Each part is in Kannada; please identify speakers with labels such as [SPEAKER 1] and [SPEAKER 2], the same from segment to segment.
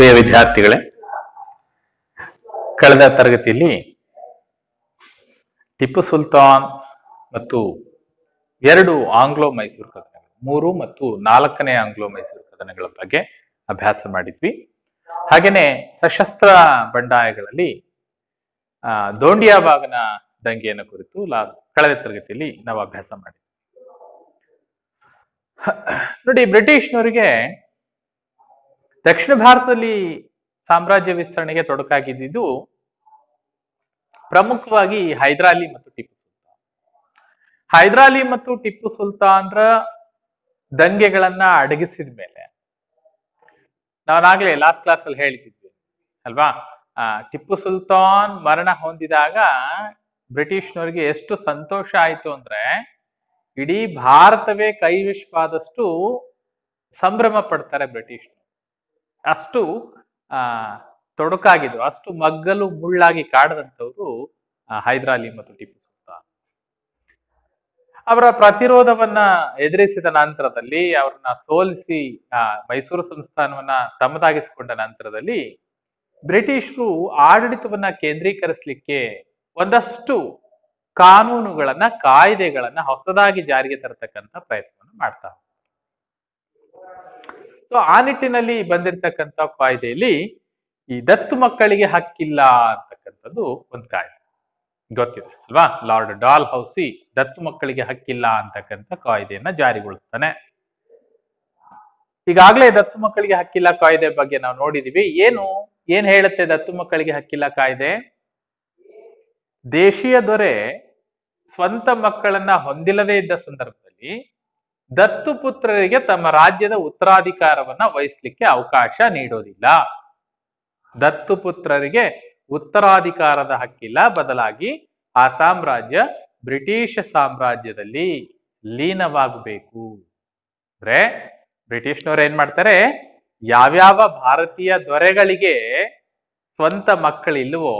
[SPEAKER 1] ಪ್ರಿಯ ವಿದ್ಯಾರ್ಥಿಗಳೇ, ಕಳೆದ ತರಗತಿಯಲ್ಲಿ ಟಿಪ್ಪು ಸುಲ್ತಾನ್ ಮತ್ತು ಎರಡು ಆಂಗ್ಲೋ ಮೈಸೂರು ಕದನಗಳು, 3 ಮತ್ತು 4ನೇ ಆಂಗ್ಲೋ ಮೈಸೂರು ಕದನಗಳ ಬಗ್ಗೆ ಅಭ್ಯಾಸ ಮಾಡಿದ್ವಿ. ಹಾಗೇನೆ ಸಶಸ್ತ್ರ ಬಂಡಾಯಗಳಲ್ಲಿ ದೋಂಡಿಯಾ ಬಾಗನ ದಂಗೆಯನ್ನು ಕುರಿತು ಕಳೆದ ತರಗತಿಯಲ್ಲಿ ನಾವು ಅಭ್ಯಾಸ ಮಾಡಿದ್ವಿ. ನೋಡಿ, ಬ್ರಿಟಿಷ್ನವರಿಗೆ ದಕ್ಷಿಣ ಭಾರತದಲ್ಲಿ ಸಾಮ್ರಾಜ್ಯ ವಿಸ್ತರಣೆಗೆ ತೊಡಕಾಗಿದ್ದು ಪ್ರಮುಖವಾಗಿ ಹೈದರಾಲಿ ಮತ್ತು ಟಿಪ್ಪು ಸುಲ್ತಾನ್. ಹೈದರಾಲಿ ಮತ್ತು ಟಿಪ್ಪು ಸುಲ್ತಾನ್ರ ದಂಗೆಗಳನ್ನ ಅಡಗಿಸಿದ ಮೇಲೆ, ನಾವಾಗ್ಲೇ ಲಾಸ್ಟ್ ಕ್ಲಾಸ್ ಅಲ್ಲಿ ಹೇಳಿದ್ವಿ ಅಲ್ವಾ, ಟಿಪ್ಪು ಸುಲ್ತಾನ್ ಮರಣ ಹೊಂದಿದಾಗ ಬ್ರಿಟಿಷ್ನವರಿಗೆ ಎಷ್ಟು ಸಂತೋಷ ಆಯ್ತು ಅಂದ್ರೆ ಇಡೀ ಭಾರತವೇ ಕೈವಶವಾದಷ್ಟು ಸಂಭ್ರಮ ಪಡ್ತಾರೆ ಬ್ರಿಟಿಷ್ನರು. ಅಷ್ಟು ತೊಡಕಾಗಿದ್ರು, ಅಷ್ಟು ಮಗ್ಗಲು ಮುಳ್ಳಾಗಿ ಕಾಡದಂತವ್ರು ಹೈದರಾಲಿ ಮತ್ತು ಟಿಪ್ಪು ಸುಲ್ತಾನ್. ಅವರ ಪ್ರತಿರೋಧವನ್ನ ಎದುರಿಸಿದ ನಂತರದಲ್ಲಿ, ಅವ್ರನ್ನ ಸೋಲಿಸಿ ಮೈಸೂರು ಸಂಸ್ಥಾನವನ್ನ ತಮ್ಮದಾಗಿಸಿಕೊಂಡ ನಂತರದಲ್ಲಿ ಬ್ರಿಟಿಷರು ಆಡಳಿತವನ್ನ ಕೇಂದ್ರೀಕರಿಸಲಿಕ್ಕೆ ಒಂದಷ್ಟು ಕಾನೂನುಗಳನ್ನ, ಕಾಯ್ದೆಗಳನ್ನ ಹೊಸದಾಗಿ ಜಾರಿಗೆ ತರತಕ್ಕಂತ ಪ್ರಯತ್ನವನ್ನು ಮಾಡ್ತಾರೆ. ಸೊ ಆ ನಿಟ್ಟಿನಲ್ಲಿ ಬಂದಿರತಕ್ಕಂತ ಕಾಯ್ದೆಯಲ್ಲಿ ಈ ದತ್ತು ಮಕ್ಕಳಿಗೆ ಹಕ್ಕಿಲ್ಲ ಅಂತಕ್ಕಂಥದ್ದು ಒಂದು ಕಾಯ್ದೆ ಗೊತ್ತಿದೆ ಅಲ್ವಾ. ಲಾರ್ಡ್ ಡಾಲ್ ಹೌಸಿ ದತ್ತು ಮಕ್ಕಳಿಗೆ ಹಕ್ಕಿಲ್ಲ ಅಂತಕ್ಕಂಥ ಕಾಯ್ದೆಯನ್ನ ಜಾರಿಗೊಳಿಸ್ತಾನೆ. ಈಗಾಗಲೇ ದತ್ತು ಮಕ್ಕಳಿಗೆ ಹಕ್ಕಿಲ್ಲ ಕಾಯ್ದೆ ಬಗ್ಗೆ ನಾವು ನೋಡಿದೀವಿ. ಏನ್ ಹೇಳುತ್ತೆ ದತ್ತು ಮಕ್ಕಳಿಗೆ ಹಕ್ಕಿಲ್ಲ ಕಾಯ್ದೆ? ದೇಶೀಯ ದೊರೆ ಸ್ವಂತ ಮಕ್ಕಳನ್ನ ಹೊಂದಿಲ್ಲದೇ ಇದ್ದ ಸಂದರ್ಭದಲ್ಲಿ ದತ್ತು ಪುತ್ರರಿಗೆ ತಮ್ಮ ರಾಜ್ಯದ ಉತ್ತರಾಧಿಕಾರವನ್ನ ವಹಿಸ್ಲಿಕ್ಕೆ ಅವಕಾಶ ನೀಡೋದಿಲ್ಲ. ದತ್ತು ಪುತ್ರರಿಗೆ ಉತ್ತರಾಧಿಕಾರದ ಹಕ್ಕಿಲ್ಲ, ಬದಲಾಗಿ ಆ ಸಾಮ್ರಾಜ್ಯ ಬ್ರಿಟಿಷ್ ಸಾಮ್ರಾಜ್ಯದಲ್ಲಿ ಲೀನವಾಗಬೇಕು. ಅಂದ್ರೆ ಬ್ರಿಟಿಷ್ನವ್ರು ಏನ್ ಮಾಡ್ತಾರೆ, ಯಾವ್ಯಾವ ಭಾರತೀಯ ದೊರೆಗಳಿಗೆ ಸ್ವಂತ ಮಕ್ಕಳಿಲ್ವೋ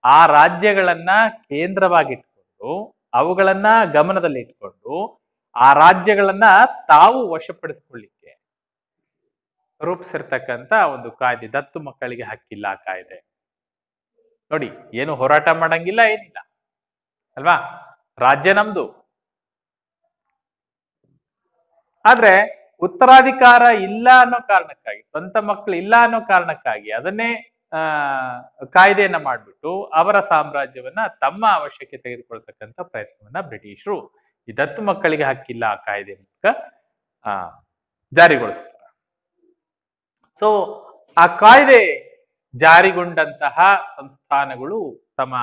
[SPEAKER 1] ಆ ರಾಜ್ಯಗಳನ್ನ ಕೇಂದ್ರವಾಗಿಟ್ಕೊಂಡು, ಅವುಗಳನ್ನ ಗಮನದಲ್ಲಿ ಇಟ್ಕೊಂಡು ಆ ರಾಜ್ಯಗಳನ್ನ ತಾವು ವಶಪಡಿಸಿಕೊಳ್ಳಿಕ್ಕೆ ರೂಪಿಸಿರ್ತಕ್ಕಂತ ಒಂದು ಕಾಯ್ದೆ ದತ್ತು ಮಕ್ಕಳಿಗೆ ಹಕ್ಕಿಲ್ಲ ಕಾಯ್ದೆ. ನೋಡಿ, ಏನು ಹೋರಾಟ ಮಾಡಂಗಿಲ್ಲ, ಏನಿಲ್ಲ ಅಲ್ವಾ, ರಾಜ್ಯ ನಮ್ದು. ಆದ್ರೆ ಉತ್ತರಾಧಿಕಾರ ಇಲ್ಲ ಅನ್ನೋ ಕಾರಣಕ್ಕಾಗಿ, ಸ್ವಂತ ಮಕ್ಕಳು ಇಲ್ಲ ಅನ್ನೋ ಕಾರಣಕ್ಕಾಗಿ ಅದನ್ನೇ ಕಾಯ್ದೆಯನ್ನ ಮಾಡ್ಬಿಟ್ಟು ಅವರ ಸಾಮ್ರಾಜ್ಯವನ್ನ ತಮ್ಮ ಅವಶ್ಯಕ್ಕೆ ತೆಗೆದುಕೊಳ್ತಕ್ಕಂಥ ಪ್ರಯತ್ನವನ್ನ ಬ್ರಿಟಿಷರು ಈ ದತ್ತು ಮಕ್ಕಳಿಗೆ ಹಕ್ಕಿಲ್ಲ ಕಾಯ್ದೆ ಮೂಲಕ ಜಾರಿಗೊಳಿಸ್ತಾರೆ. ಸೊ ಆ ಕಾಯ್ದೆ ಜಾರಿಗೊಂಡಂತಹ ಸಂಸ್ಥಾನಗಳು ತಮ್ಮ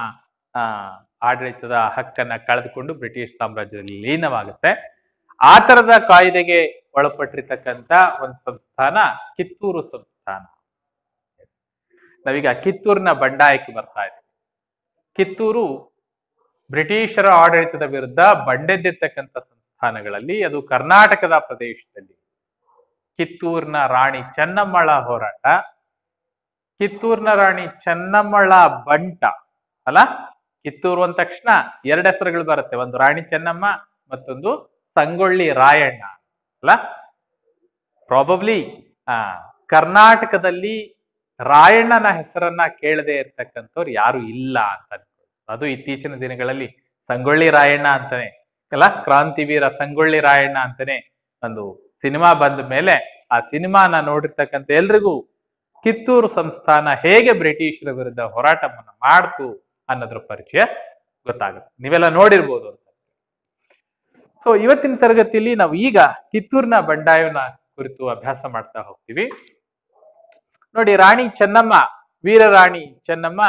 [SPEAKER 1] ಆಡಳಿತದ ಹಕ್ಕನ್ನ ಕಳೆದುಕೊಂಡು ಬ್ರಿಟಿಷ್ ಸಾಮ್ರಾಜ್ಯದಲ್ಲಿ ಲೀನವಾಗುತ್ತೆ. ಆ ತರದ ಕಾಯ್ದೆಗೆ ಒಳಪಟ್ಟಿರ್ತಕ್ಕಂಥ ಒಂದು ಸಂಸ್ಥಾನ ಕಿತ್ತೂರು ಸಂಸ್ಥಾನ. ನಾವೀಗ ಕಿತ್ತೂರಿನ ಬಂಡಾಯಕ್ಕೆ ಬರ್ತಾ ಇದ್ದೀವಿ. ಕಿತ್ತೂರು ಬ್ರಿಟಿಷರ ಆಡಳಿತದ ವಿರುದ್ಧ ಬಂಡೆದ್ದಿರ್ತಕ್ಕಂಥ ಸಂಸ್ಥಾನಗಳಲ್ಲಿ ಅದು ಕರ್ನಾಟಕದ ಪ್ರದೇಶದಲ್ಲಿ ಕಿತ್ತೂರಿನ ರಾಣಿ ಚೆನ್ನಮ್ಮಳ ಹೋರಾಟ, ಕಿತ್ತೂರಿನ ರಾಣಿ ಚೆನ್ನಮ್ಮಳ ಬಂಟ ಅಲ್ಲ. ಕಿತ್ತೂರು ಅಂದ ತಕ್ಷಣ 2 ಹೆಸರುಗಳು ಬರುತ್ತೆ, ಒಂದು ರಾಣಿ ಚೆನ್ನಮ್ಮ, ಮತ್ತೊಂದು ಸಂಗೊಳ್ಳಿ ರಾಯಣ್ಣ ಅಲ್ಲ. ಪ್ರಾಬಬ್ಲಿ ಕರ್ನಾಟಕದಲ್ಲಿ ರಾಯಣ್ಣನ ಹೆಸರನ್ನ ಕೇಳದೆ ಇರ್ತಕ್ಕಂಥವ್ರು ಯಾರು ಇಲ್ಲ ಅಂತ ಅನ್ಕೊಳ್ಳಿ. ಅದು ಇತ್ತೀಚಿನ ದಿನಗಳಲ್ಲಿ ಸಂಗೊಳ್ಳಿ ರಾಯಣ್ಣ ಅಂತಾನೆ ಅಲ್ಲ, ಕ್ರಾಂತಿವೀರ ಸಂಗೊಳ್ಳಿ ರಾಯಣ್ಣ ಅಂತಾನೆ ಒಂದು ಸಿನಿಮಾ ಬಂದ ಮೇಲೆ ಆ ಸಿನಿಮಾನ ನೋಡಿರ್ತಕ್ಕಂಥ ಎಲ್ರಿಗೂ ಕಿತ್ತೂರು ಸಂಸ್ಥಾನ ಹೇಗೆ ಬ್ರಿಟಿಷರ ವಿರುದ್ಧ ಹೋರಾಟವನ್ನ ಮಾಡ್ತು ಅನ್ನೋದ್ರ ಪರಿಚಯ ಗೊತ್ತಾಗುತ್ತೆ. ನೀವೆಲ್ಲ ನೋಡಿರ್ಬೋದು ಅಂತ. ಸೊ ಇವತ್ತಿನ ತರಗತಿಯಲ್ಲಿ ನಾವು ಈಗ ಕಿತ್ತೂರಿನ ಬಂಡಾಯವನ್ನ ಕುರಿತು ಅಭ್ಯಾಸ ಮಾಡ್ತಾ ಹೋಗ್ತೀವಿ. ನೋಡಿ, ರಾಣಿ ಚೆನ್ನಮ್ಮ, ವೀರರಾಣಿ ಚೆನ್ನಮ್ಮ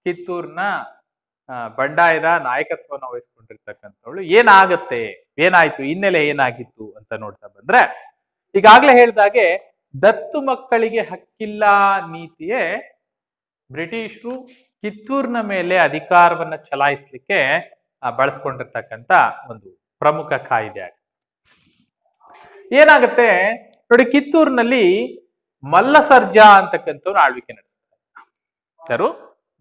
[SPEAKER 1] ಕಿತ್ತೂರಿನ ಬಂಡಾಯದ ನಾಯಕತ್ವವನ್ನು ವಹಿಸ್ಕೊಂಡಿರ್ತಕ್ಕಂಥವಳು. ಏನಾಯ್ತು, ಹಿನ್ನೆಲೆ ಏನಾಗಿತ್ತು ಅಂತ ನೋಡ್ತಾ ಬಂದ್ರೆ, ಈಗಾಗಲೇ ಹೇಳಿದಾಗೆ ದತ್ತು ಮಕ್ಕಳಿಗೆ ಹಕ್ಕಿಲ್ಲ ನೀತಿಯೇ ಬ್ರಿಟಿಷರು ಕಿತ್ತೂರಿನ ಮೇಲೆ ಅಧಿಕಾರವನ್ನ ಚಲಾಯಿಸಲಿಕ್ಕೆ ಬಳಸ್ಕೊಂಡಿರ್ತಕ್ಕಂಥ ಒಂದು ಪ್ರಮುಖ ಕಾಯ್ದೆ ಆಗಿದೆ. ಏನಾಗುತ್ತೆ ನೋಡಿ, ಕಿತ್ತೂರಿನಲ್ಲಿ ಮಲ್ಲಸರ್ಜಾ ಅಂತಕ್ಕಂಥವ್ರು ಆಳ್ವಿಕೆ ನಡೆಸ್ತಾರೆ.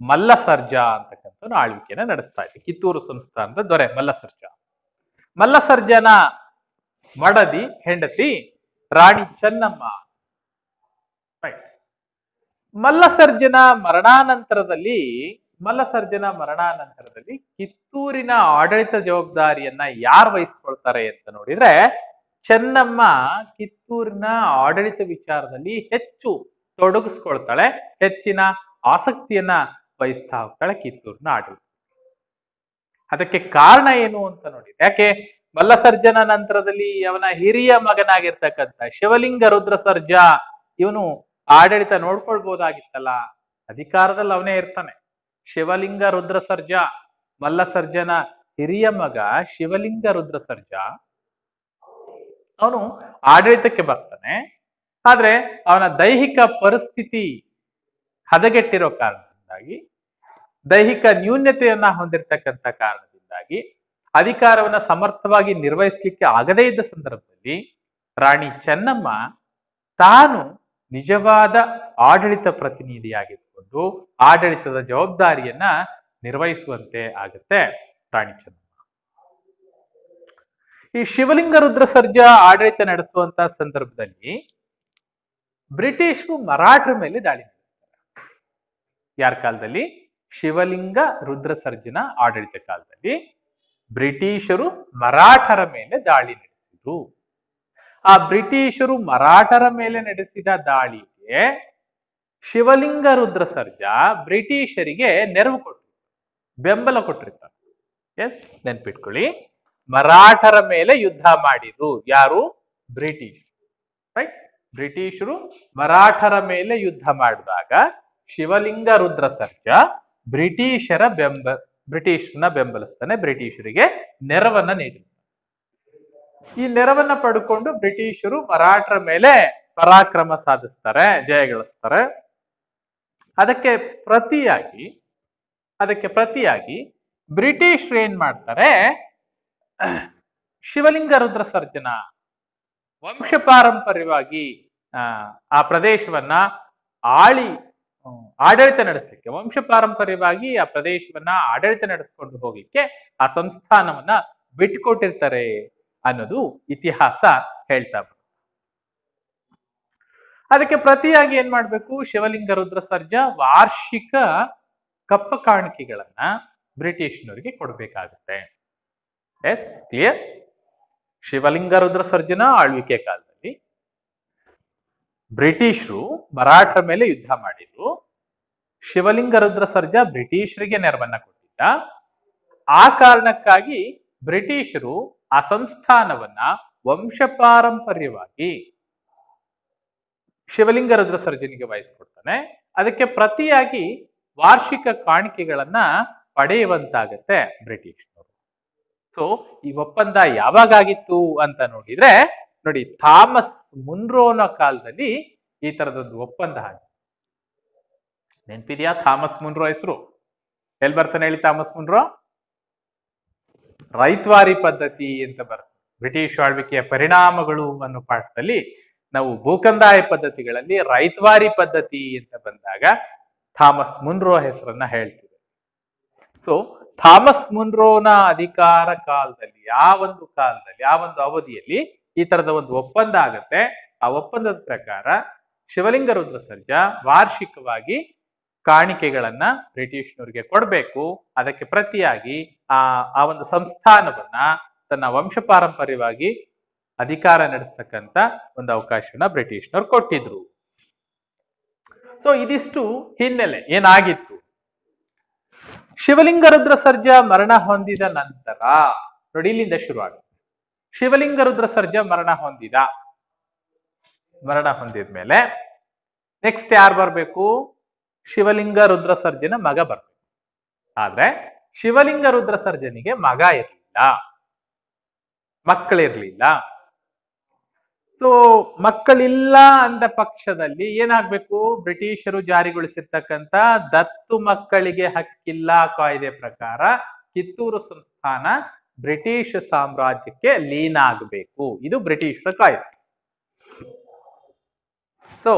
[SPEAKER 1] ಮಲ್ಲಸರ್ಜಾ ಅಂತಕ್ಕಂಥವ್ರು ಆಳ್ವಿಕೆನ ನಡೆಸ್ತಾ ಇದ್ದಾರೆ. ಕಿತ್ತೂರು ಸಂಸ್ಥಾನದ ದೊರೆ ಮಲ್ಲಸರ್ಜಾ. ಮಲ್ಲಸರ್ಜನ ಮಡದಿ ಹೆಂಡತಿ ರಾಣಿ ಚೆನ್ನಮ್ಮ. ಮಲ್ಲಸರ್ಜನ ಮರಣಾನಂತರದಲ್ಲಿ ಕಿತ್ತೂರಿನ ಆಡಳಿತ ಜವಾಬ್ದಾರಿಯನ್ನ ಯಾರು ವಹಿಸ್ಕೊಳ್ತಾರೆ ಅಂತ ನೋಡಿದ್ರೆ, ಚೆನ್ನಮ್ಮ ಕಿತ್ತೂರಿನ ಆಡಳಿತ ವಿಚಾರದಲ್ಲಿ ಹೆಚ್ಚು ತೊಡಗಿಸ್ಕೊಳ್ತಾಳೆ, ಹೆಚ್ಚಿನ ಆಸಕ್ತಿಯನ್ನ ವಹಿಸ್ತಾ ಹೋಗ್ತಾಳೆ ಕಿತ್ತೂರಿನ ಆಡಳಿತ. ಅದಕ್ಕೆ ಕಾರಣ ಏನು ಅಂತ ನೋಡಿ, ಯಾಕೆ ಮಲ್ಲಸರ್ಜನ ನಂತರದಲ್ಲಿ ಅವನ ಹಿರಿಯ ಮಗನಾಗಿರ್ತಕ್ಕಂಥ ಶಿವಲಿಂಗ ರುದ್ರ ಸರ್ಜಾ ಇವನು ಆಡಳಿತ ನೋಡ್ಕೊಳ್ಬಹುದಾಗಿತ್ತಲ್ಲ, ಅಧಿಕಾರದಲ್ಲಿ ಅವನೇ ಇರ್ತಾನೆ. ಶಿವಲಿಂಗ ರುದ್ರ ಸರ್ಜಾ, ಮಲ್ಲಸರ್ಜನ ಹಿರಿಯ ಮಗ ಶಿವಲಿಂಗ ರುದ್ರ ಸರ್ಜಾ ಅವನು ಆಡಳಿತಕ್ಕೆ ಬರ್ತಾನೆ. ಆದ್ರೆ ಅವನ ದೈಹಿಕ ಪರಿಸ್ಥಿತಿ ಹದಗೆಟ್ಟಿರೋ ಕಾರಣದಿಂದಾಗಿ, ದೈಹಿಕ ನ್ಯೂನ್ಯತೆಯನ್ನ ಹೊಂದಿರತಕ್ಕಂಥ ಕಾರಣದಿಂದಾಗಿ ಅಧಿಕಾರವನ್ನ ಸಮರ್ಥವಾಗಿ ನಿರ್ವಹಿಸಲಿಕ್ಕೆ ಆಗದೇ ಇದ್ದ ಸಂದರ್ಭದಲ್ಲಿ ರಾಣಿ ಚೆನ್ನಮ್ಮ ತಾನು ನಿಜವಾದ ಆಡಳಿತ ಪ್ರತಿನಿಧಿಯಾಗಿದ್ದುಕೊಂಡು ಆಡಳಿತದ ಜವಾಬ್ದಾರಿಯನ್ನ ನಿರ್ವಹಿಸುವಂತೆ ಆಗುತ್ತೆ ರಾಣಿ ಚೆನ್ನಮ್ಮ. ಈ ಶಿವಲಿಂಗ ರುದ್ರ ಸರ್ಜಾ ಆಡಳಿತ ನಡೆಸುವಂತ ಸಂದರ್ಭದಲ್ಲಿ ಬ್ರಿಟಿಷರು ಮರಾಠರ ಮೇಲೆ ದಾಳಿ ನಡೆಸ್ತಾರೆ. ಯಾರ ಕಾಲದಲ್ಲಿ? ಶಿವಲಿಂಗ ರುದ್ರ ಸರ್ಜನ ಆಡಳಿತ ಕಾಲದಲ್ಲಿ ಬ್ರಿಟಿಷರು ಮರಾಠರ ಮೇಲೆ ದಾಳಿ ನಡೆಸಿದ್ರು. ಆ ಬ್ರಿಟಿಷರು ಮರಾಠರ ಮೇಲೆ ನಡೆಸಿದ ದಾಳಿಗೆ ಶಿವಲಿಂಗ ರುದ್ರ ಸರ್ಜಾ ಬ್ರಿಟಿಷರಿಗೆ ನೆರವು ಕೊಟ್ಟರು, ಬೆಂಬಲ ಕೊಟ್ಟಿರ್ತಾರೆ. ಎಸ್, ನೆನ್ಪಿಟ್ಕೊಳ್ಳಿ, ಮರಾಠರ ಮೇಲೆ ಯುದ್ಧ ಮಾಡಿದ್ರು ಯಾರು? ಬ್ರಿಟಿಷ್. ರೈಟ್, ಬ್ರಿಟಿಷರು ಮರಾಠರ ಮೇಲೆ ಯುದ್ಧ ಮಾಡಿದಾಗ ಶಿವಲಿಂಗ ರುದ್ರ ಸರ್ಜಾ ಬ್ರಿಟಿಷರನ್ನ ಬೆಂಬಲಿಸ್ತಾನೆ, ಬ್ರಿಟಿಷರಿಗೆ ನೆರವನ್ನ ನೀಡಿರ್ತಾನೆ. ಈ ನೆರವನ್ನ ಪಡ್ಕೊಂಡು ಬ್ರಿಟಿಷರು ಮರಾಠರ ಮೇಲೆ ಪರಾಕ್ರಮ ಸಾಧಿಸ್ತಾರೆ, ಜಯಗಳಿಸ್ತಾರೆ. ಅದಕ್ಕೆ ಪ್ರತಿಯಾಗಿ ಬ್ರಿಟಿಷರು ಏನ್ ಮಾಡ್ತಾರೆ, ಶಿವಲಿಂಗ ರುದ್ರ ಸರ್ಜನ ವಂಶ ಪಾರಂಪರ್ಯವಾಗಿ ಆ ಪ್ರದೇಶವನ್ನ ಆಡಳಿತ ನಡೆಸಲಿಕ್ಕೆ, ವಂಶ ಪಾರಂಪರ್ಯವಾಗಿ ಆ ಪ್ರದೇಶವನ್ನ ಆಡಳಿತ ನಡೆಸ್ಕೊಂಡು ಹೋಗ್ಲಿಕ್ಕೆ ಆ ಸಂಸ್ಥಾನವನ್ನ ಬಿಟ್ಟುಕೊಟ್ಟಿರ್ತಾರೆ ಅನ್ನೋದು ಇತಿಹಾಸ ಹೇಳ್ತಾ ಬರುತ್ತೆ. ಅದಕ್ಕೆ ಪ್ರತಿಯಾಗಿ ಏನ್ ಮಾಡ್ಬೇಕು, ಶಿವಲಿಂಗ ರುದ್ರ ಸರ್ಜಾ ವಾರ್ಷಿಕ ಕಪ್ಪ ಕಾಣಿಕೆಗಳನ್ನ ಬ್ರಿಟಿಷ್ನವರಿಗೆ ಕೊಡ್ಬೇಕಾಗುತ್ತೆ. Yes, clear? ಶಿವಲಿಂಗ ರುದ್ರ ಸರ್ಜನ ಆಳ್ವಿಕೆ ಕಾಲದಲ್ಲಿ ಬ್ರಿಟಿಷರು ಮರಾಠರ ಮೇಲೆ ಯುದ್ಧ ಮಾಡಿದ್ರು. ಶಿವಲಿಂಗ ರುದ್ರ ಸರ್ಜಾ ಬ್ರಿಟಿಷರಿಗೆ ನೆರವನ್ನ ಕೊಟ್ಟಿದ್ದ. ಆ ಕಾರಣಕ್ಕಾಗಿ ಬ್ರಿಟಿಷರು ಆ ಸಂಸ್ಥಾನವನ್ನ ವಂಶ ಪಾರಂಪರ್ಯವಾಗಿ ಶಿವಲಿಂಗ ರುದ್ರ ಸರ್ಜನಿಗೆ ವಹಿಸ್ಕೊಡ್ತಾನೆ. ಅದಕ್ಕೆ ಪ್ರತಿಯಾಗಿ ವಾರ್ಷಿಕ ಕಾಣಿಕೆಗಳನ್ನ ಪಡೆಯುವಂತಾಗತ್ತೆ ಬ್ರಿಟಿಷ್ನವರು. ಸೊ ಈ ಒಪ್ಪಂದ ಯಾವಾಗಾಗಿತ್ತು ಅಂತ ನೋಡಿದ್ರೆ, ನೋಡಿ, ಥಾಮಸ್ ಮುನ್ರೋನ ಕಾಲದಲ್ಲಿ ಈ ತರದೊಂದು ಒಪ್ಪಂದ ಆಗಿದೆ. ನೆನ್ಪಿದ್ಯಾ ಥಾಮಸ್ ಮುನ್ರೋ ಹೆಸರು? ಎಲ್ಲಿ ಬರ್ತಾನೆ ಹೇಳಿ ಥಾಮಸ್ ಮುನ್ರೋ? ರೈತವಾರಿ ಪದ್ಧತಿ ಅಂತ ಬರ್ತದೆ. ಬ್ರಿಟಿಷ್ ಆಳ್ವಿಕೆಯ ಪರಿಣಾಮಗಳು ಅನ್ನೋ ಪಾಠದಲ್ಲಿ ನಾವು ಭೂಕಂದಾಯ ಪದ್ಧತಿಗಳಲ್ಲಿ ರೈತವಾರಿ ಪದ್ಧತಿ ಅಂತ ಬಂದಾಗ ಥಾಮಸ್ ಮುನ್ರೋ ಹೆಸರನ್ನ ಹೇಳ್ತೀವಿ. ಸೊ ಥಾಮಸ್ ಮುನ್ರೋನ ಅಧಿಕಾರ ಕಾಲದಲ್ಲಿ ಆ ಒಂದು ಅವಧಿಯಲ್ಲಿ ಈ ತರದ ಒಂದು ಒಪ್ಪಂದ ಆಗತ್ತೆ. ಆ ಒಪ್ಪಂದದ ಪ್ರಕಾರ ಶಿವಲಿಂಗ ರುದ್ರ ಸರ್ಜಾ ವಾರ್ಷಿಕವಾಗಿ ಕಾಣಿಕೆಗಳನ್ನ ಬ್ರಿಟಿಷ್ನವರಿಗೆ ಕೊಡಬೇಕು. ಅದಕ್ಕೆ ಪ್ರತಿಯಾಗಿ ಆ ಒಂದು ಸಂಸ್ಥಾನವನ್ನ ತನ್ನ ವಂಶ ಪಾರಂಪರ್ಯವಾಗಿ ಅಧಿಕಾರ ನಡೆಸ್ತಕ್ಕಂತ ಒಂದು ಅವಕಾಶನ ಬ್ರಿಟಿಷ್ನವ್ರು ಕೊಟ್ಟಿದ್ರು. ಸೊ ಇದಿಷ್ಟು ಹಿನ್ನೆಲೆ ಏನಾಗಿತ್ತು. ಶಿವಲಿಂಗ ರುದ್ರ ಸರ್ಜಾ ಮರಣ ಹೊಂದಿದ ನಂತರ ನೋಡಿ, ಇಲ್ಲಿಂದ ಶುರು ಆಗುತ್ತೆ. ಶಿವಲಿಂಗ ರುದ್ರ ಸರ್ಜಾ ಮರಣ ಹೊಂದಿದ್ಮೇಲೆ ನೆಕ್ಸ್ಟ್ ಯಾರು ಬರ್ಬೇಕು? ಶಿವಲಿಂಗ ರುದ್ರ ಸರ್ಜನ ಮಗ ಬರ್ಬೇಕು. ಆದ್ರೆ ಶಿವಲಿಂಗ ರುದ್ರ ಸರ್ಜನಿಗೆ ಮಗ ಇರಲಿಲ್ಲ, ಮಕ್ಕಳಿರ್ಲಿಲ್ಲ. ಸೊ ಮಕ್ಕಳಿಲ್ಲ ಅಂದ ಪಕ್ಷದಲ್ಲಿ ಏನಾಗ್ಬೇಕು? ಬ್ರಿಟಿಷರು ಜಾರಿಗೊಳಿಸಿರ್ತಕ್ಕಂಥ ದತ್ತು ಮಕ್ಕಳಿಗೆ ಹಕ್ಕಿಲ್ಲ ಕಾಯ್ದೆ ಪ್ರಕಾರ ಕಿತ್ತೂರು ಸಂಸ್ಥಾನ ಬ್ರಿಟಿಷ್ ಸಾಮ್ರಾಜ್ಯಕ್ಕೆ ಲೀನ ಆಗಬೇಕು. ಇದು ಬ್ರಿಟಿಷರ ಕಾಯ್ದೆ. ಸೊ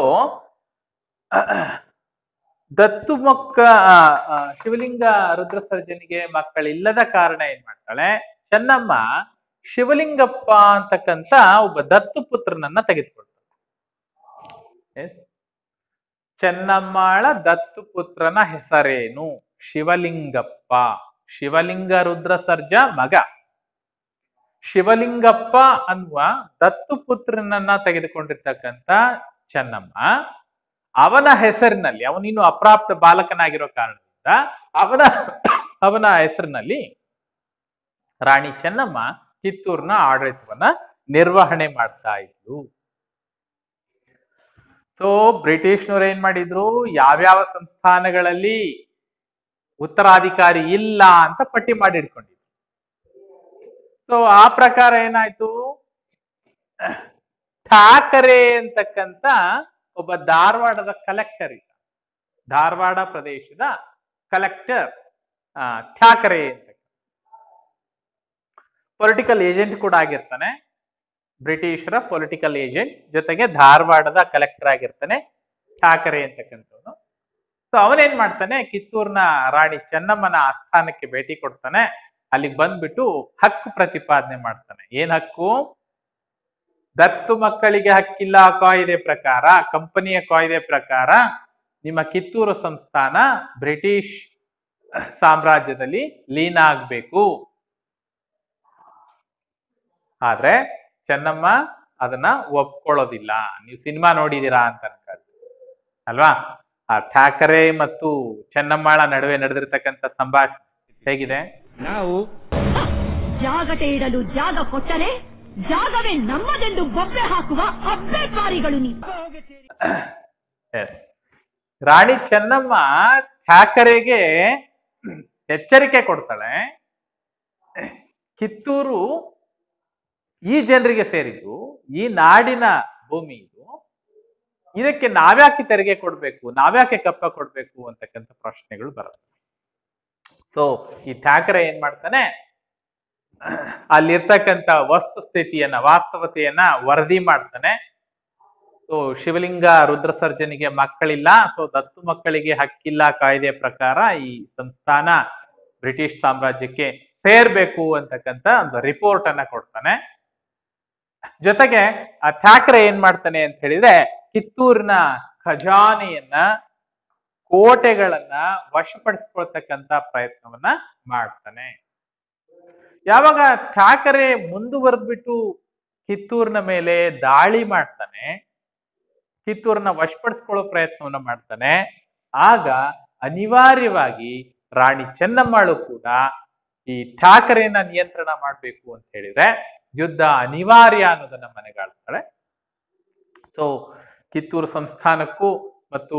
[SPEAKER 1] ಶಿವಲಿಂಗ ರುದ್ರ ಸರ್ಜನಿಗೆ ಮಕ್ಕಳಿಲ್ಲದ ಕಾರಣ ಏನ್ ಮಾಡ್ತಾಳೆ, ಚೆನ್ನಮ್ಮ ಶಿವಲಿಂಗಪ್ಪ ಅಂತಕ್ಕಂಥ ಒಬ್ಬ ದತ್ತು ಪುತ್ರನನ್ನ ತೆಗೆದುಕೊಳ್ತಾಳೆ. ಚೆನ್ನಮ್ಮಾಳ ದತ್ತು ಪುತ್ರನ ಹೆಸರೇನು? ಶಿವಲಿಂಗಪ್ಪ. ಶಿವಲಿಂಗ ರುದ್ರ ಸರ್ಜ ಮಗ. ಶಿವಲಿಂಗಪ್ಪ ಅನ್ನುವ ದತ್ತು ಪುತ್ರನನ್ನ ತೆಗೆದುಕೊಂಡಿರ್ತಕ್ಕಂಥ ಚೆನ್ನಮ್ಮ, ಅವನ ಹೆಸರಿನಲ್ಲಿ, ಅವನಿನ್ನು ಅಪ್ರಾಪ್ತ ಬಾಲಕನಾಗಿರೋ ಕಾರಣದಿಂದ ಅವನ ಅವನ ಹೆಸರಿನಲ್ಲಿ ರಾಣಿ ಚೆನ್ನಮ್ಮ ಕಿತ್ತೂರಿನ ಆಡಳಿತವನ್ನ ನಿರ್ವಹಣೆ ಮಾಡ್ತಾ ಇದ್ರು. ಸೊ ಬ್ರಿಟಿಷ್ನವ್ರು ಏನ್ ಮಾಡಿದ್ರು, ಯಾವ್ಯಾವ ಸಂಸ್ಥಾನಗಳಲ್ಲಿ ಉತ್ತರಾಧಿಕಾರಿ ಇಲ್ಲ ಅಂತ ಪಟ್ಟಿ ಮಾಡಿ ಇಟ್ಕೊಂಡಿದ್ರು. ಸೊ ಆ ಪ್ರಕಾರ ಏನಾಯ್ತು, ಠಾಕರೆ ಅಂತಕ್ಕಂಥ ಒಬ್ಬ ಧಾರವಾಡದ ಕಲೆಕ್ಟರ್ ಇದ್ದ. ಧಾರವಾಡ ಪ್ರದೇಶದ ಕಲೆಕ್ಟರ್ ಠಾಕರೆ ಅಂತ ಪೊಲಿಟಿಕಲ್ ಏಜೆಂಟ್ ಕೂಡ ಆಗಿರ್ತಾನೆ. ಬ್ರಿಟಿಷರ ಪೊಲಿಟಿಕಲ್ ಏಜೆಂಟ್ ಜೊತೆಗೆ ಧಾರವಾಡದ ಕಲೆಕ್ಟರ್ ಆಗಿರ್ತಾನೆ ಠಾಕರೆ ಅಂತಕ್ಕಂಥವ್ನು. ಸೊ ಅವನೇನ್ ಮಾಡ್ತಾನೆ, ಕಿತ್ತೂರಿನ ರಾಣಿ ಚೆನ್ನಮ್ಮನ ಆಸ್ಥಾನಕ್ಕೆ ಭೇಟಿ ಕೊಡ್ತಾನೆ. ಅಲ್ಲಿಗೆ ಬಂದ್ಬಿಟ್ಟು ಹಕ್ಕು ಪ್ರತಿಪಾದನೆ ಮಾಡ್ತಾನೆ. ಏನ್ ಹಕ್ಕು? ದತ್ತು ಮಕ್ಕಳಿಗೆ ಹಕ್ಕಿಲ್ಲ ಕಾಯ್ದೆ ಪ್ರಕಾರ, ಕಂಪನಿಯ ಕಾಯ್ದೆ ಪ್ರಕಾರ ನಿಮ್ಮ ಕಿತ್ತೂರು ಸಂಸ್ಥಾನ ಬ್ರಿಟಿಷ್ ಸಾಮ್ರಾಜ್ಯದಲ್ಲಿ ಲೀನ ಆಗ್ಬೇಕು. ಆದ್ರೆ ಚೆನ್ನಮ್ಮ ಅದನ್ನ ಒಪ್ಕೊಳ್ಳೋದಿಲ್ಲ. ನೀವು ಸಿನಿಮಾ ನೋಡಿದೀರಾ ಅಂತ ಅಲ್ವಾ? ಆ ಠಾಕರೆ ಮತ್ತು ಚೆನ್ನಮ್ಮಾಳ ನಡುವೆ ನಡೆದಿರ್ತಕ್ಕಂಥ ಸಂಭಾಷಣೆ ಹೇಗಿದೆ?
[SPEAKER 2] ನಾವು ಜಾಗಟೆ ಇಡಲು ಜಾಗ ಕೊಟ್ಟರೆ ಜಾಗವೇ ನಮ್ಮದೆಂದು ಬೊಬ್ಬೆ ಹಾಕುವ ಅಬ್ಬೆಕಾರಿಗಳು ನೀವು.
[SPEAKER 1] ರಾಣಿ ಚೆನ್ನಮ್ಮ ಠಾಕರೆಗೆ ಎಚ್ಚರಿಕೆ ಕೊಡ್ತಾಳೆ, ಕಿತ್ತೂರು ಈ ಜನರಿಗೆ ಸೇರಿದ್ದು, ಈ ನಾಡಿನ ಭೂಮಿ ಇದು, ಇದಕ್ಕೆ ನಾವ್ಯಾಕೆ ತೆರಿಗೆ ಕೊಡ್ಬೇಕು, ನಾವ್ಯಾಕೆ ಕಪ್ಪ ಕೊಡ್ಬೇಕು ಅಂತಕ್ಕಂಥ ಪ್ರಶ್ನೆಗಳು ಬರುತ್ತೆ. ಸೊ ಈ ಠಾಕರೆ ಏನ್ ಮಾಡ್ತಾನೆ, ಅಲ್ಲಿರ್ತಕ್ಕಂಥ ವಸ್ತುಸ್ಥಿತಿಯನ್ನ, ವಾಸ್ತವತೆಯನ್ನ ವರದಿ ಮಾಡ್ತಾನೆ. ಸೊ ಶಿವಲಿಂಗ ರುದ್ರ ಸರ್ಜನಿಗೆ ಮಕ್ಕಳಿಲ್ಲ, ಸೊ ದತ್ತು ಮಕ್ಕಳಿಗೆ ಹಕ್ಕಿಲ್ಲ ಕಾಯ್ದೆ ಪ್ರಕಾರ ಈ ಸಂಸ್ಥಾನ ಬ್ರಿಟಿಷ್ ಸಾಮ್ರಾಜ್ಯಕ್ಕೆ ಸೇರ್ಬೇಕು ಅಂತಕ್ಕಂಥ ಒಂದು ರಿಪೋರ್ಟ್ ಅನ್ನ ಕೊಡ್ತಾನೆ. ಜೊತೆಗೆ ಆ ಠಾಕರೆ ಏನ್ ಮಾಡ್ತಾನೆ ಅಂತ ಹೇಳಿದ್ರೆ, ಕಿತ್ತೂರಿನ ಖಜಾನೆಯನ್ನ, ಕೋಟೆಗಳನ್ನ ವಶಪಡಿಸ್ಕೊಳ್ತಕ್ಕಂಥ ಪ್ರಯತ್ನವನ್ನ ಮಾಡ್ತಾನೆ. ಯಾವಾಗ ಠಾಕರೆ ಮುಂದುವರೆದ್ಬಿಟ್ಟು ಕಿತ್ತೂರಿನ ಮೇಲೆ ದಾಳಿ ಮಾಡ್ತಾನೆ, ಕಿತ್ತೂರನ್ನ ವಶಪಡಿಸ್ಕೊಳ್ಳೋ ಪ್ರಯತ್ನವನ್ನ ಮಾಡ್ತಾನೆ, ಆಗ ಅನಿವಾರ್ಯವಾಗಿ ರಾಣಿ ಚೆನ್ನಮ್ಮಳು ಕೂಡ ಈ ಠಾಕರೆಯನ್ನ ನಿಯಂತ್ರಣ ಮಾಡ್ಬೇಕು ಅಂತ ಹೇಳಿದ್ರೆ ಯುದ್ಧ ಅನಿವಾರ್ಯ ಅನ್ನೋದನ್ನ ಮನೆಗಾಳ್ತಾಳೆ. ಸೊ ಕಿತ್ತೂರು ಸಂಸ್ಥಾನಕ್ಕೂ ಮತ್ತು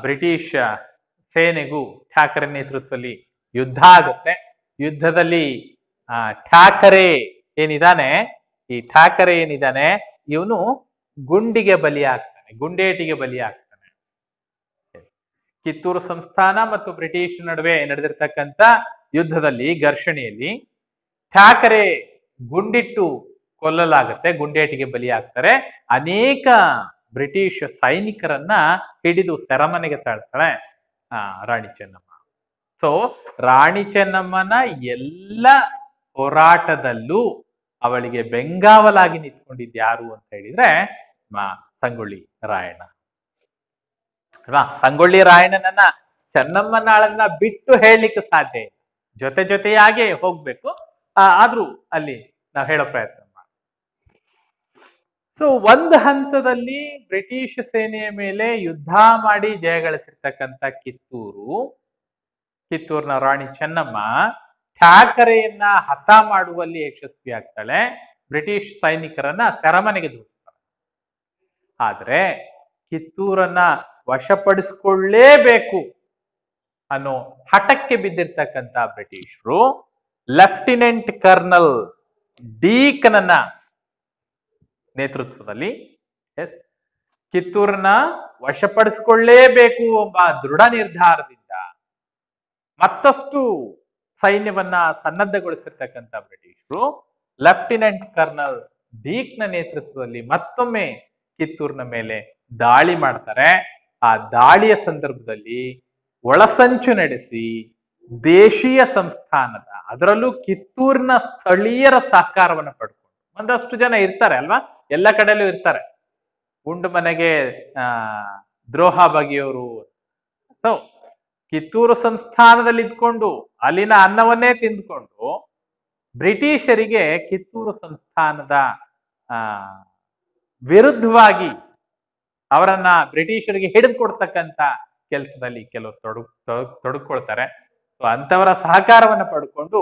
[SPEAKER 1] ಬ್ರಿಟಿಷ್ ಸೇನೆಗೂ ಠಾಕರೆ ನೇತೃತ್ವದಲ್ಲಿ ಯುದ್ಧ ಆಗುತ್ತೆ. ಯುದ್ಧದಲ್ಲಿ ಠಾಕರೆ ಏನಿದಾನೆ, ಈ ಠಾಕರೆ ಏನಿದಾನೆ ಇವನು ಗುಂಡಿಗೆ ಬಲಿಯಾಗ್ತಾನೆ, ಗುಂಡೇಟಿಗೆ ಬಲಿಯಾಗ್ತಾನೆ. ಕಿತ್ತೂರು ಸಂಸ್ಥಾನ ಮತ್ತು ಬ್ರಿಟಿಷ್ ನಡುವೆ ನಡೆದಿರ್ತಕ್ಕಂಥ ಯುದ್ಧದಲ್ಲಿ, ಘರ್ಷಣೆಯಲ್ಲಿ ಠಾಕರೆ ಗುಂಡಿಟ್ಟು ಕೊಲ್ಲಲಾಗುತ್ತೆ, ಗುಂಡೇಟಿಗೆ ಬಲಿಯಾಗ್ತಾರೆ. ಅನೇಕ ಬ್ರಿಟಿಷ್ ಸೈನಿಕರನ್ನ ಹಿಡಿದು ಸೆರೆಮನೆಗೆ ತಾಳ್ತಾಳೆ ರಾಣಿ ಚೆನ್ನಮ್ಮ. ಸೊ ರಾಣಿ ಚೆನ್ನಮ್ಮನ ಎಲ್ಲ ಹೋರಾಟದಲ್ಲೂ ಅವಳಿಗೆ ಬೆಂಗಾವಲಾಗಿ ನಿಂತ್ಕೊಂಡಿದ್ದು ಯಾರು ಅಂತ ಹೇಳಿದ್ರೆ ಸಂಗೊಳ್ಳಿ ರಾಯಣ್ಣ ಅಲ್ವಾ? ಸಂಗೊಳ್ಳಿ ರಾಯಣ್ಣನನ್ನ ಚೆನ್ನಮ್ಮನಾಳನ್ನ ಬಿಟ್ಟು ಹೇಳಲಿಕ್ಕೆ ಸಾಧ್ಯ ಇಲ್ಲ, ಜೊತೆ ಜೊತೆಯಾಗೆ ಹೋಗ್ಬೇಕು. ಆದ್ರೂ ಅಲ್ಲಿ ನಾವು ಹೇಳೋ ಪ್ರಯತ್ನ ಮಾಡಿ. ಸೊ ಒಂದು ಹಂತದಲ್ಲಿ ಬ್ರಿಟಿಷ್ ಸೇನೆಯ ಮೇಲೆ ಯುದ್ಧ ಮಾಡಿ ಜಯಗಳಿಸಿರ್ತಕ್ಕಂಥ ಕಿತ್ತೂರಿನ ರಾಣಿ ಚೆನ್ನಮ್ಮ ಠಾಕರೆಯನ್ನ ಹತ ಮಾಡುವಲ್ಲಿ ಯಶಸ್ವಿ ಆಗ್ತಾಳೆ, ಬ್ರಿಟಿಷ್ ಸೈನಿಕರನ್ನ ಸೆರೆಮನೆಗೆ ದೂಡ್ತಾಳೆ. ಆದ್ರೆ ಕಿತ್ತೂರನ್ನ ವಶಪಡಿಸಿಕೊಳ್ಳೇಬೇಕು ಅನ್ನೋ ಹಠಕ್ಕೆ ಬಿದ್ದಿರ್ತಕ್ಕಂಥ ಬ್ರಿಟಿಷರು ಲೆಫ್ಟಿನೆಂಟ್ ಕರ್ನಲ್ ಡೀಕನನ್ನ ನೇತೃತ್ವದಲ್ಲಿ ಕಿತ್ತೂರನ್ನ ವಶಪಡಿಸಿಕೊಳ್ಳೇಬೇಕು ಎಂಬ ದೃಢ ನಿರ್ಧಾರದಿಂದ ಮತ್ತಷ್ಟು ಸೈನ್ಯವನ್ನ ಸನ್ನದ್ಧಗೊಳಿಸಿರ್ತಕ್ಕಂಥ ಬ್ರಿಟಿಷರು ಲೆಫ್ಟಿನೆಂಟ್ ಕರ್ನಲ್ ಡೀಕ್ನ ನೇತೃತ್ವದಲ್ಲಿ ಮತ್ತೊಮ್ಮೆ ಕಿತ್ತೂರಿನ ಮೇಲೆ ದಾಳಿ ಮಾಡ್ತಾರೆ. ಆ ದಾಳಿಯ ಸಂದರ್ಭದಲ್ಲಿ ಒಳಸಂಚು ನಡೆಸಿ ದೇಶೀಯ ಸಂಸ್ಥಾನದ, ಅದರಲ್ಲೂ ಕಿತ್ತೂರಿನ ಸ್ಥಳೀಯರ ಸಹಕಾರವನ್ನು ಪಡ್ಕೊಂಡು, ಒಂದಷ್ಟು ಜನ ಇರ್ತಾರೆ ಅಲ್ವಾ, ಎಲ್ಲ ಕಡೆಯಲ್ಲೂ ಇರ್ತಾರೆ, ಉಂಡು ಮನೆಗೆ ದ್ರೋಹ ಬಗೆಯೋರು. ಸೊ ಕಿತ್ತೂರು ಸಂಸ್ಥಾನದಲ್ಲಿ ಇದ್ಕೊಂಡು ಅಲ್ಲಿನ ಅನ್ನವನ್ನೇ ತಿಂದ್ಕೊಂಡು ಬ್ರಿಟಿಷರಿಗೆ ಕಿತ್ತೂರು ಸಂಸ್ಥಾನದ ಆ ವಿರುದ್ಧವಾಗಿ ಅವರನ್ನ ಬ್ರಿಟಿಷರಿಗೆ ಹಿಡಿದು ಕೊಡ್ತಕ್ಕಂತ ಕೆಲಸದಲ್ಲಿ ಕೆಲವರು ತೊಡಕೊಳ್ತಾರೆ. ಸೊ ಅಂತವರ ಸಹಕಾರವನ್ನ ಪಡ್ಕೊಂಡು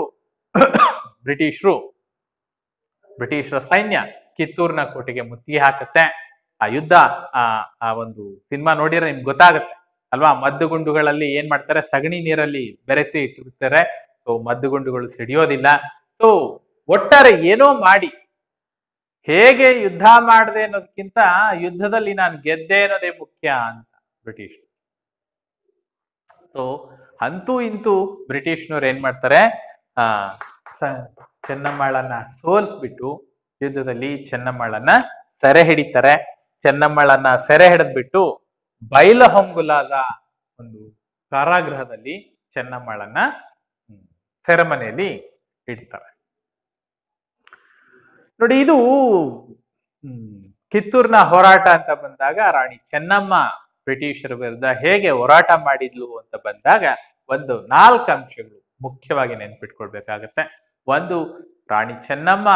[SPEAKER 1] ಬ್ರಿಟಿಷರ ಸೈನ್ಯ ಕಿತ್ತೂರಿನ ಕೋಟೆಗೆ ಮುತ್ತಿಗೆ ಹಾಕುತ್ತೆ. ಆ ಯುದ್ಧ ಆ ಒಂದು ಸಿನಿಮಾ ನೋಡಿದ್ರೆ ನಿಮ್ಗೆ ಗೊತ್ತಾಗುತ್ತೆ ಅಲ್ವಾ? ಮದ್ದುಗುಂಡುಗಳಲ್ಲಿ ಏನ್ ಮಾಡ್ತಾರೆ, ಸಗಣಿ ನೀರಲ್ಲಿ ಬೆರೆಸಿ ಇಟ್ಟಿರ್ತಾರೆ. ಸೊ ಮದ್ದುಗುಂಡುಗಳು ಸಿಡಿಯೋದಿಲ್ಲ. ಸೊ ಒಟ್ಟಾರೆ ಏನೋ ಮಾಡಿ ಹೇಗೆ ಯುದ್ಧ ಮಾಡಿದೆ ಅನ್ನೋದಕ್ಕಿಂತ ಯುದ್ಧದಲ್ಲಿ ನಾನು ಗೆದ್ದೆ ಅನ್ನೋದೇ ಮುಖ್ಯ ಅಂತ ಬ್ರಿಟಿಷ್. ಸೊ ಅಂತೂ ಇಂತೂ ಬ್ರಿಟಿಷ್ನವ್ರು ಏನ್ ಮಾಡ್ತಾರೆ, ಚೆನ್ನಮ್ಮಾಳನ್ನ ಸೋಲಿಸ್ಬಿಟ್ಟು ಯುದ್ಧದಲ್ಲಿ ಚೆನ್ನಮ್ಮಾಳನ್ನ ಸೆರೆ ಹಿಡಿತಾರೆ. ಚೆನ್ನಮ್ಮಾಳನ್ನ ಸೆರೆ ಹಿಡಿದ್ಬಿಟ್ಟು ಬೈಲಹೊಂಗುಲದ ಒಂದು ಕಾರಾಗೃಹದಲ್ಲಿ ಚೆನ್ನಮ್ಮಾಳನ್ನ ಸೆರೆಮನೆಯಲ್ಲಿ ಇಡ್ತಾರೆ. ನೋಡಿ, ಇದು ಕಿತ್ತೂರಿನ ಹೋರಾಟ ಅಂತ ಬಂದಾಗ ರಾಣಿ ಚೆನ್ನಮ್ಮ ಬ್ರಿಟಿಷರ ವಿರುದ್ಧ ಹೇಗೆ ಹೋರಾಟ ಮಾಡಿದ್ಲು ಅಂತ ಬಂದಾಗ ಒಂದು 4 ಅಂಶಗಳು ಮುಖ್ಯವಾಗಿ ನೆನ್ಪಿಟ್ಕೊಳ್ಬೇಕಾಗತ್ತೆ. ಒಂದು, ರಾಣಿ ಚೆನ್ನಮ್ಮ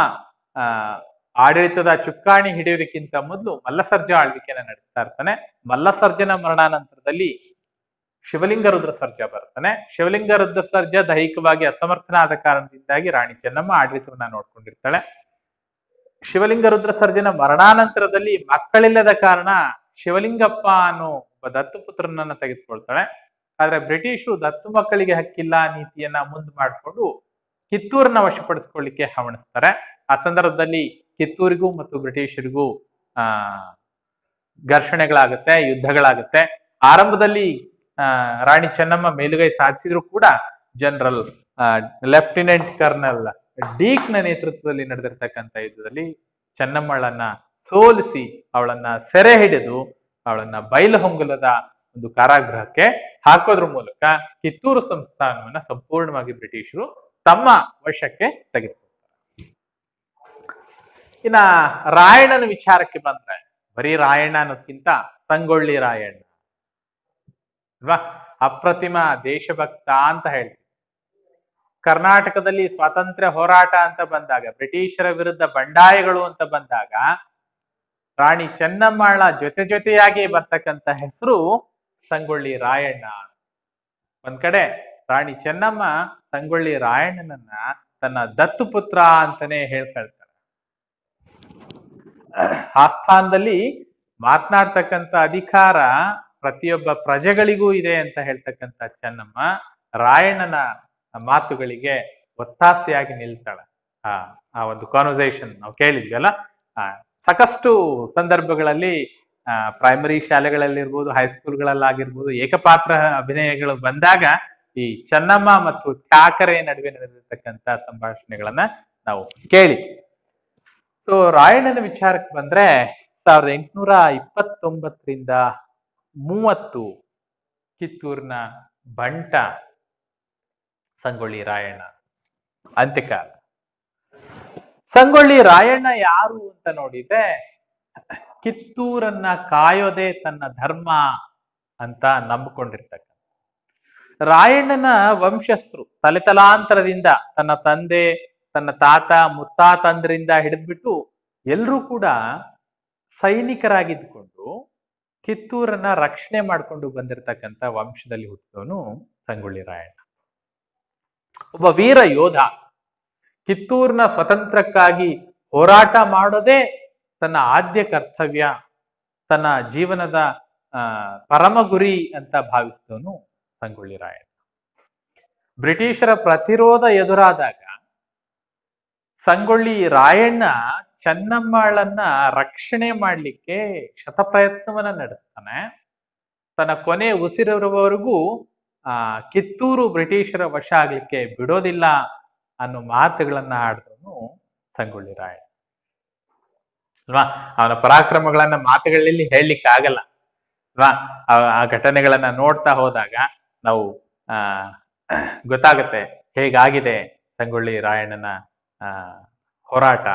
[SPEAKER 1] ಆಡಳಿತದ ಚುಕ್ಕಾಣಿ ಹಿಡಿಯೋದಕ್ಕಿಂತ ಮೊದಲು ಮಲ್ಲಸರ್ಜ ಆಳ್ವಿಕೆಯನ್ನ ನಡೆಸ್ತಾ ಇರ್ತಾನೆ. ಮಲ್ಲಸರ್ಜನ ಮರಣಾನಂತರದಲ್ಲಿ ಶಿವಲಿಂಗ ರುದ್ರ ಸರ್ಜಾ ಬರ್ತಾನೆ. ಶಿವಲಿಂಗ ರುದ್ರ ಸರ್ಜಾ ದೈಹಿಕವಾಗಿ ಅಸಮರ್ಥನಾದ ಕಾರಣದಿಂದಾಗಿ ರಾಣಿ ಚೆನ್ನಮ್ಮ ಆಡಳಿತವನ್ನ ನೋಡ್ಕೊಂಡಿರ್ತಾಳೆ. ಶಿವಲಿಂಗ ರುದ್ರ ಸರ್ಜನ ಮರಣಾನಂತರದಲ್ಲಿ ಮಕ್ಕಳಿಲ್ಲದ ಕಾರಣ ಶಿವಲಿಂಗಪ್ಪ ಅನ್ನೋ ಒಬ್ಬ ದತ್ತು ಪುತ್ರನನ್ನ ತೆಗೆದುಕೊಳ್ತಾಳೆ. ಆದ್ರೆ ಬ್ರಿಟಿಷರು ದತ್ತು ಮಕ್ಕಳಿಗೆ ಹಕ್ಕಿಲ್ಲ ನೀತಿಯನ್ನ ಮುಂದೆ ಮಾಡಿಕೊಂಡು ಕಿತ್ತೂರನ್ನ ವಶಪಡಿಸ್ಕೊಳ್ಳಿಕ್ಕೆ ಹವಣಿಸ್ತಾರೆ. ಆ ಸಂದರ್ಭದಲ್ಲಿ ಕಿತ್ತೂರಿಗೂ ಮತ್ತು ಬ್ರಿಟಿಷರಿಗೂ ಘರ್ಷಣೆಗಳಾಗುತ್ತೆ, ಯುದ್ಧಗಳಾಗುತ್ತೆ. ಆರಂಭದಲ್ಲಿ ರಾಣಿ ಚೆನ್ನಮ್ಮ ಮೇಲುಗೈ ಸಾಧಿಸಿದ್ರು ಕೂಡ ಜನರಲ್ ಲೆಫ್ಟಿನೆಂಟ್ ಕರ್ನಲ್ ಡೀಕ್ನ ನೇತೃತ್ವದಲ್ಲಿ ನಡೆದಿರ್ತಕ್ಕಂಥ ಯುದ್ಧದಲ್ಲಿ ಚೆನ್ನಮ್ಮಳನ್ನ ಸೋಲಿಸಿ ಅವಳನ್ನ ಸೆರೆ ಹಿಡಿದು ಅವಳನ್ನ ಬೈಲಹೊಂಗಲದ ಒಂದು ಕಾರಾಗೃಹಕ್ಕೆ ಹಾಕೋದ್ರ ಮೂಲಕ ಕಿತ್ತೂರು ಸಂಸ್ಥಾನವನ್ನ ಸಂಪೂರ್ಣವಾಗಿ ಬ್ರಿಟಿಷರು ತಮ್ಮ ವಶಕ್ಕೆ ತೆಗೆದುಕೊಳ್ತಾರೆ. ಇನ್ನ ರಾಯಣ್ಣನ ವಿಚಾರಕ್ಕೆ ಬಂದ್ರೆ, ಬರೀ ರಾಯಣ್ಣ ಅನ್ನೋದ್ಕಿಂತ ಸಂಗೊಳ್ಳಿ ರಾಯಣ್ಣ ಅಲ್ವಾ, ಅಪ್ರತಿಮ ದೇಶಭಕ್ತ ಅಂತ ಹೇಳ್ತೀವಿ. ಕರ್ನಾಟಕದಲ್ಲಿ ಸ್ವಾತಂತ್ರ್ಯ ಹೋರಾಟ ಅಂತ ಬಂದಾಗ, ಬ್ರಿಟಿಷರ ವಿರುದ್ಧ ಬಂಡಾಯಗಳು ಅಂತ ಬಂದಾಗ ರಾಣಿ ಚೆನ್ನಮ್ಮಳ ಜೊತೆಯಾಗಿ ಬರ್ತಕ್ಕಂಥ ಹೆಸರು ಸಂಗೊಳ್ಳಿ ರಾಯಣ್ಣ. ಒಂದ್ ಕಡೆ ರಾಣಿ ಚೆನ್ನಮ್ಮ ಸಂಗೊಳ್ಳಿ ರಾಯಣ್ಣನನ್ನ ತನ್ನ ದತ್ತು ಪುತ್ರ ಅಂತಾನೆ ಹೇಳ್ಕೊಳ್ತಾರೆ. ಆ ಸ್ಥಾನದಲ್ಲಿ ಮಾತನಾಡ್ತಕ್ಕಂಥ ಅಧಿಕಾರ ಪ್ರತಿಯೊಬ್ಬ ಪ್ರಜೆಗಳಿಗೂ ಇದೆ ಅಂತ ಹೇಳ್ತಕ್ಕಂಥ ಚೆನ್ನಮ್ಮ ರಾಯಣ್ಣನ ಮಾತುಗಳಿಗೆ ಒತ್ತಾಸೆಯಾಗಿ ನಿಲ್ತಾಳೆ. ಆ ಒಂದು ಕಾನ್ವರ್ಸೇಷನ್ ನಾವು ಕೇಳಿದ್ವಲ್ಲ, ಸಾಕಷ್ಟು ಸಂದರ್ಭಗಳಲ್ಲಿ ಪ್ರೈಮರಿ ಶಾಲೆಗಳಲ್ಲಿರ್ಬೋದು, ಹೈಸ್ಕೂಲ್ಗಳಲ್ಲಾಗಿರ್ಬೋದು, ಏಕಪಾತ್ರ ಅಭಿನಯಗಳು ಬಂದಾಗ ಈ ಚೆನ್ನಮ್ಮ ಮತ್ತು ಠಾಕರೆ ನಡುವೆ ನಡೆದಿರ್ತಕ್ಕಂಥ ಸಂಭಾಷಣೆಗಳನ್ನ ನಾವು ಕೇಳಿದ್ವಿ. ಸೊ ರಾಯಣ್ಣನ ವಿಚಾರಕ್ಕೆ ಬಂದ್ರೆ 1829ರಿಂದ 30 ಕಿತ್ತೂರಿನ ಬಂಟ ಸಂಗೊಳ್ಳಿ ರಾಯಣ್ಣ ಅಂತ್ಯಕಾಲ. ಸಂಗೊಳ್ಳಿ ರಾಯಣ್ಣ ಯಾರು ಅಂತ ನೋಡಿದ್ರೆ, ಕಿತ್ತೂರನ್ನ ಕಾಯೋದೇ ತನ್ನ ಧರ್ಮ ಅಂತ ನಂಬಿಕೊಂಡಿರ್ತಕ್ಕ ರಾಯಣ್ಣನ ವಂಶಸ್ಥರು ತಲೆತಲಾಂತರದಿಂದ ತನ್ನ ತಂದೆ, ತನ್ನ ತಾತ, ಮುತ್ತಾತಂದ್ರಿಂದ ಹಿಡಿದ್ಬಿಟ್ಟು ಎಲ್ರೂ ಕೂಡ ಸೈನಿಕರಾಗಿದ್ದುಕೊಂಡು ಕಿತ್ತೂರನ್ನ ರಕ್ಷಣೆ ಮಾಡ್ಕೊಂಡು ಬಂದಿರತಕ್ಕಂಥ ವಂಶದಲ್ಲಿ ಹುಟ್ಟಿದವನು ಸಂಗೊಳ್ಳಿ ರಾಯಣ್ಣ. ಒಬ್ಬ ವೀರ ಯೋಧ. ಕಿತ್ತೂರಿನ ಸ್ವತಂತ್ರಕ್ಕಾಗಿ ಹೋರಾಟ ಮಾಡೋದೇ ತನ್ನ ಆದ್ಯ ಕರ್ತವ್ಯ, ತನ್ನ ಜೀವನದ ಪರಮ ಗುರಿ ಅಂತ ಭಾವಿಸಿದವನು ಸಂಗೊಳ್ಳಿ ರಾಯಣ್ಣ. ಬ್ರಿಟಿಷರ ಪ್ರತಿರೋಧ ಎದುರಾದಾಗ ಸಂಗೊಳ್ಳಿ ರಾಯಣ್ಣ ಚೆನ್ನಮ್ಮಳನ್ನ ರಕ್ಷಣೆ ಮಾಡಲಿಕ್ಕೆ ಶತಪ್ರಯತ್ನವನ್ನ ನಡೆಸ್ತಾನೆ. ತನ್ನ ಕೊನೆ ಉಸಿರಿರುವವರೆಗೂ ಕಿತ್ತೂರು ಬ್ರಿಟಿಷರ ವಶ ಆಗ್ಲಿಕ್ಕೆ ಬಿಡೋದಿಲ್ಲ ಅನ್ನೋ ಮಾತುಗಳನ್ನ ಆಡಿದವನು ಸಂಗೊಳ್ಳಿ ರಾಯಣ್ಣ ಅಲ್ವಾ. ಅವನ ಪರಾಕ್ರಮಗಳನ್ನ ಮಾತುಗಳಲ್ಲಿ ಹೇಳಲಿಕ್ಕೆ ಆಗಲ್ಲ ಅಲ್ವಾ. ಆ ಘಟನೆಗಳನ್ನ ನೋಡ್ತಾ ಹೋದಾಗ ನಾವು ಗೊತ್ತಾಗತ್ತೆ ಹೇಗಾಗಿದೆ ಸಂಗೊಳ್ಳಿ ರಾಯಣ್ಣನ ಹೋರಾಟ.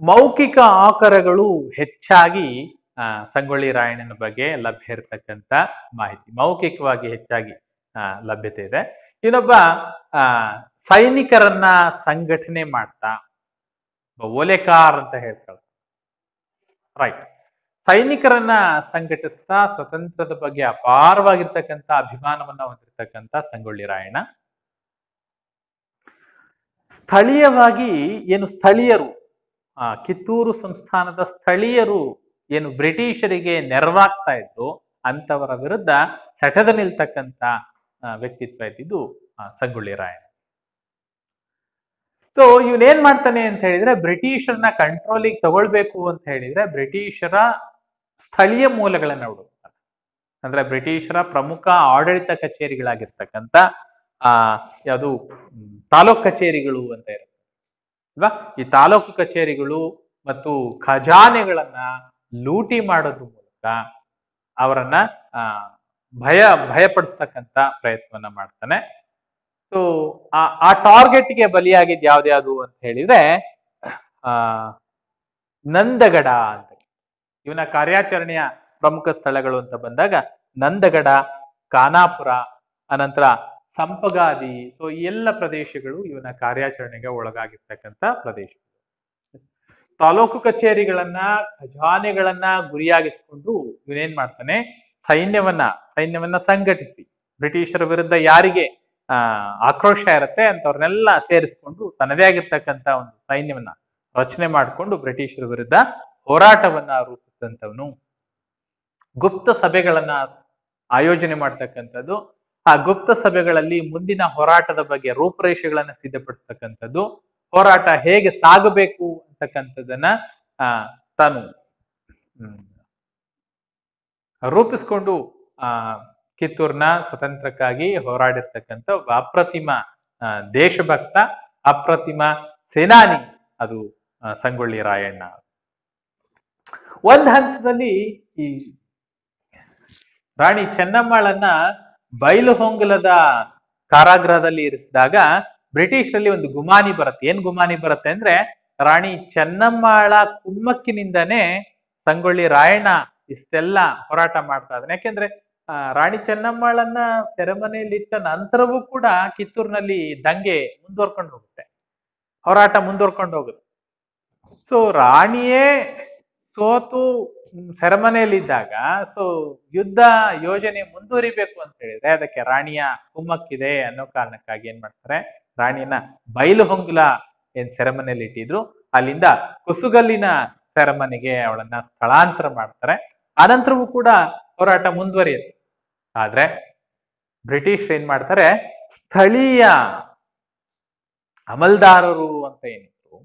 [SPEAKER 1] ಮೌಖಿಕ ಆಕರಗಳು ಹೆಚ್ಚಾಗಿ ಸಂಗೊಳ್ಳಿ ರಾಯಣ್ಣನ ಬಗ್ಗೆ ಲಭ್ಯ ಇರತಕ್ಕಂತ ಮಾಹಿತಿ. ಮೌಖಿಕವಾಗಿ ಹೆಚ್ಚಾಗಿ ಲಭ್ಯತೆ ಇದೆ. ಇನ್ನೊಬ್ಬ ಆ ಸೈನಿಕರನ್ನ ಸಂಘಟನೆ ಮಾಡ್ತಾ ಓಲೆಕಾರ್ ಅಂತ ಹೇಳ್ತಾರೆ. ರೈಟ್. ಸೈನಿಕರನ್ನ ಸಂಘಟಿಸ್ತಾ ಸ್ವತಂತ್ರದ ಬಗ್ಗೆ ಅಪಾರವಾಗಿರ್ತಕ್ಕಂಥ ಅಭಿಮಾನವನ್ನ ಹೊಂದಿರತಕ್ಕಂಥ ಸಂಗೊಳ್ಳಿ ರಾಯಣ್ಣ. ಸ್ಥಳೀಯವಾಗಿ ಏನು ಸ್ಥಳೀಯರು, ಕಿತ್ತೂರು ಸಂಸ್ಥಾನದ ಸ್ಥಳೀಯರು ಏನು ಬ್ರಿಟಿಷರಿಗೆ ನೆರವಾಗ್ತಾ ಇದ್ರು ಅಂತವರ ವಿರುದ್ಧ ಸೆಟೆದು ನಿಲ್ತಕ್ಕಂಥ ವ್ಯಕ್ತಿತ್ವ ಇದ್ದಿದ್ದು ಸಂಗೊಳ್ಳಿ ರಾಯಣ್ಣ. ಸೊ ಇವನೇನ್ ಮಾಡ್ತಾನೆ ಅಂತ ಹೇಳಿದ್ರೆ, ಬ್ರಿಟಿಷರನ್ನ ಕಂಟ್ರೋಲಿಗೆ ತಗೊಳ್ಬೇಕು ಅಂತ ಹೇಳಿದ್ರೆ ಬ್ರಿಟಿಷರ ಸ್ಥಳೀಯ ಮೂಲಗಳನ್ನ ಹುಡುಕ್ತಾನೆ. ಅಂದ್ರೆ ಬ್ರಿಟಿಷರ ಪ್ರಮುಖ ಆಡಳಿತ ಕಚೇರಿಗಳಾಗಿರ್ತಕ್ಕಂಥ ಯಾವುದು ತಾಲೂಕ್ ಕಚೇರಿಗಳು ಅಂತ ಇರುತ್ತೆ ಅಲ್ವಾ. ಈ ತಾಲೂಕು ಕಚೇರಿಗಳು ಮತ್ತು ಖಜಾನೆಗಳನ್ನ ಲೂಟಿ ಮಾಡೋದ್ರ ಮೂಲಕ ಅವರನ್ನ ಭಯಪಡಿಸ್ತಕ್ಕಂಥ ಪ್ರಯತ್ನವನ್ನ ಮಾಡ್ತಾನೆ. ಸೊ ಆ ಟಾರ್ಗೆಟ್ಗೆ ಬಲಿಯಾಗಿದ್ದು ಯಾವ್ದ್ಯಾವುದು ಅಂತ ಹೇಳಿದ್ರೆ ನಂದಗಡ ಅಂತ. ಇವನ ಕಾರ್ಯಾಚರಣೆಯ ಪ್ರಮುಖ ಸ್ಥಳಗಳು ಅಂತ ಬಂದಾಗ ನಂದಗಡ, ಖಾನಾಪುರ, ಅನಂತರ ಸಂಪಗಾದಿ. ಸೊ ಈ ಎಲ್ಲ ಪ್ರದೇಶಗಳು ಇವನ ಕಾರ್ಯಾಚರಣೆಗೆ ಒಳಗಾಗಿರ್ತಕ್ಕಂಥ ಪ್ರದೇಶ. ತಾಲೂಕು ಕಚೇರಿಗಳನ್ನ, ಖಜಾನೆಗಳನ್ನ ಗುರಿಯಾಗಿಸ್ಕೊಂಡು ಇವನೇನ್ ಮಾಡ್ತಾನೆ, ಸೈನ್ಯವನ್ನ ಸಂಘಟಿಸಿ ಬ್ರಿಟಿಷರ ವಿರುದ್ಧ ಯಾರಿಗೆ ಆಕ್ರೋಶ ಇರುತ್ತೆ ಅಂತವ್ರನ್ನೆಲ್ಲ ಸೇರಿಸ್ಕೊಂಡು ತನ್ನದೇ ಆಗಿರ್ತಕ್ಕಂಥ ಒಂದು ಸೈನ್ಯವನ್ನ ರಚನೆ ಮಾಡಿಕೊಂಡು ಬ್ರಿಟಿಷರ ವಿರುದ್ಧ ಹೋರಾಟವನ್ನ ರೂಪಿಸಿದಂಥವನು. ಗುಪ್ತ ಸಭೆಗಳನ್ನ ಆಯೋಜನೆ ಮಾಡ್ತಕ್ಕಂಥದ್ದು, ಆ ಗುಪ್ತ ಸಭೆಗಳಲ್ಲಿ ಮುಂದಿನ ಹೋರಾಟದ ಬಗ್ಗೆ ರೂಪರೇಷೆಗಳನ್ನ ಸಿದ್ಧಪಡಿಸ್ತಕ್ಕಂಥದ್ದು, ಹೋರಾಟ ಹೇಗೆ ಸಾಗಬೇಕು ಅಂತಕ್ಕಂಥದ್ದನ್ನ ತಾನು ರೂಪಿಸ್ಕೊಂಡು ಕಿತ್ತೂರ್ನ ಸ್ವತಂತ್ರಕ್ಕಾಗಿ ಹೋರಾಡಿರ್ತಕ್ಕಂಥ ಒಬ್ಬ ಅಪ್ರತಿಮ ದೇಶಭಕ್ತ, ಅಪ್ರತಿಮ ಸೇನಾನಿ ಅದು ಸಂಗೊಳ್ಳಿ ರಾಯಣ್ಣ. ಒಂದ್ ಹಂತದಲ್ಲಿ ಈ ರಾಣಿ ಚೆನ್ನಮ್ಮಳನ್ನ ಬೈಲುಹೊಂಗಲದ ಕಾರಾಗೃಹದಲ್ಲಿ ಇರಿಸಿದಾಗ ಬ್ರಿಟಿಷರಲ್ಲಿ ಒಂದು ಗುಮಾನಿ ಬರುತ್ತೆ. ಏನ್ ಗುಮಾನಿ ಬರುತ್ತೆ ಅಂದ್ರೆ, ರಾಣಿ ಚೆನ್ನಮ್ಮಳ ಕುಮ್ಮಕ್ಕಿನಿಂದನೇ ಸಂಗೊಳ್ಳಿ ರಾಯಣ್ಣ ಇಷ್ಟೆಲ್ಲ ಹೋರಾಟ ಮಾಡ್ತಾ ಇದ್ದಾನೆ. ಯಾಕೆಂದ್ರೆ ರಾಣಿ ಚೆನ್ನಮ್ಮಳನ್ನ ಸೆರೆಮನೆಯಲ್ಲಿಟ್ಟ ನಂತರವೂ ಕೂಡ ಕಿತ್ತೂರಿನಲ್ಲಿ ದಂಗೆ ಮುಂದುವರ್ಕೊಂಡು ಹೋಗುತ್ತೆ, ಹೋರಾಟ ಮುಂದುವರ್ಕೊಂಡು ಹೋಗುತ್ತೆ. ಸೊ ರಾಣಿಯೇ ಸೋತು ಸೆರೆಮನೆಯಲ್ಲಿದ್ದಾಗ ಸೊ ಯುದ್ಧ ಯೋಜನೆ ಮುಂದುವರಿಬೇಕು ಅಂತ ಹೇಳಿದ್ರೆ ಅದಕ್ಕೆ ರಾಣಿಯ ಕುಮ್ಮಕ್ಕಿದೆ ಅನ್ನೋ ಕಾರಣಕ್ಕಾಗಿ ಏನ್ ಮಾಡ್ತಾರೆ, ರಾಣಿಯನ್ನ ಬೈಲುಹೊಂಗಲ ಏನ್ ಸೆರೆಮನೆಯಲ್ಲಿ ಇಟ್ಟಿದ್ರು ಅಲ್ಲಿಂದ ಕುಸುಗಲ್ಲಿನ ಸೆರೆಮನೆಗೆ ಅವಳನ್ನ ಸ್ಥಳಾಂತರ ಮಾಡ್ತಾರೆ. ಆನಂತರವೂ ಕೂಡ ಹೋರಾಟ ಮುಂದುವರಿಯುತ್ತೆ. ಆದ್ರೆ ಬ್ರಿಟಿಷ್ ಏನ್ ಮಾಡ್ತಾರೆ, ಸ್ಥಳೀಯ ಅಮಲ್ದಾರರು ಅಂತ ಏನಿದ್ರು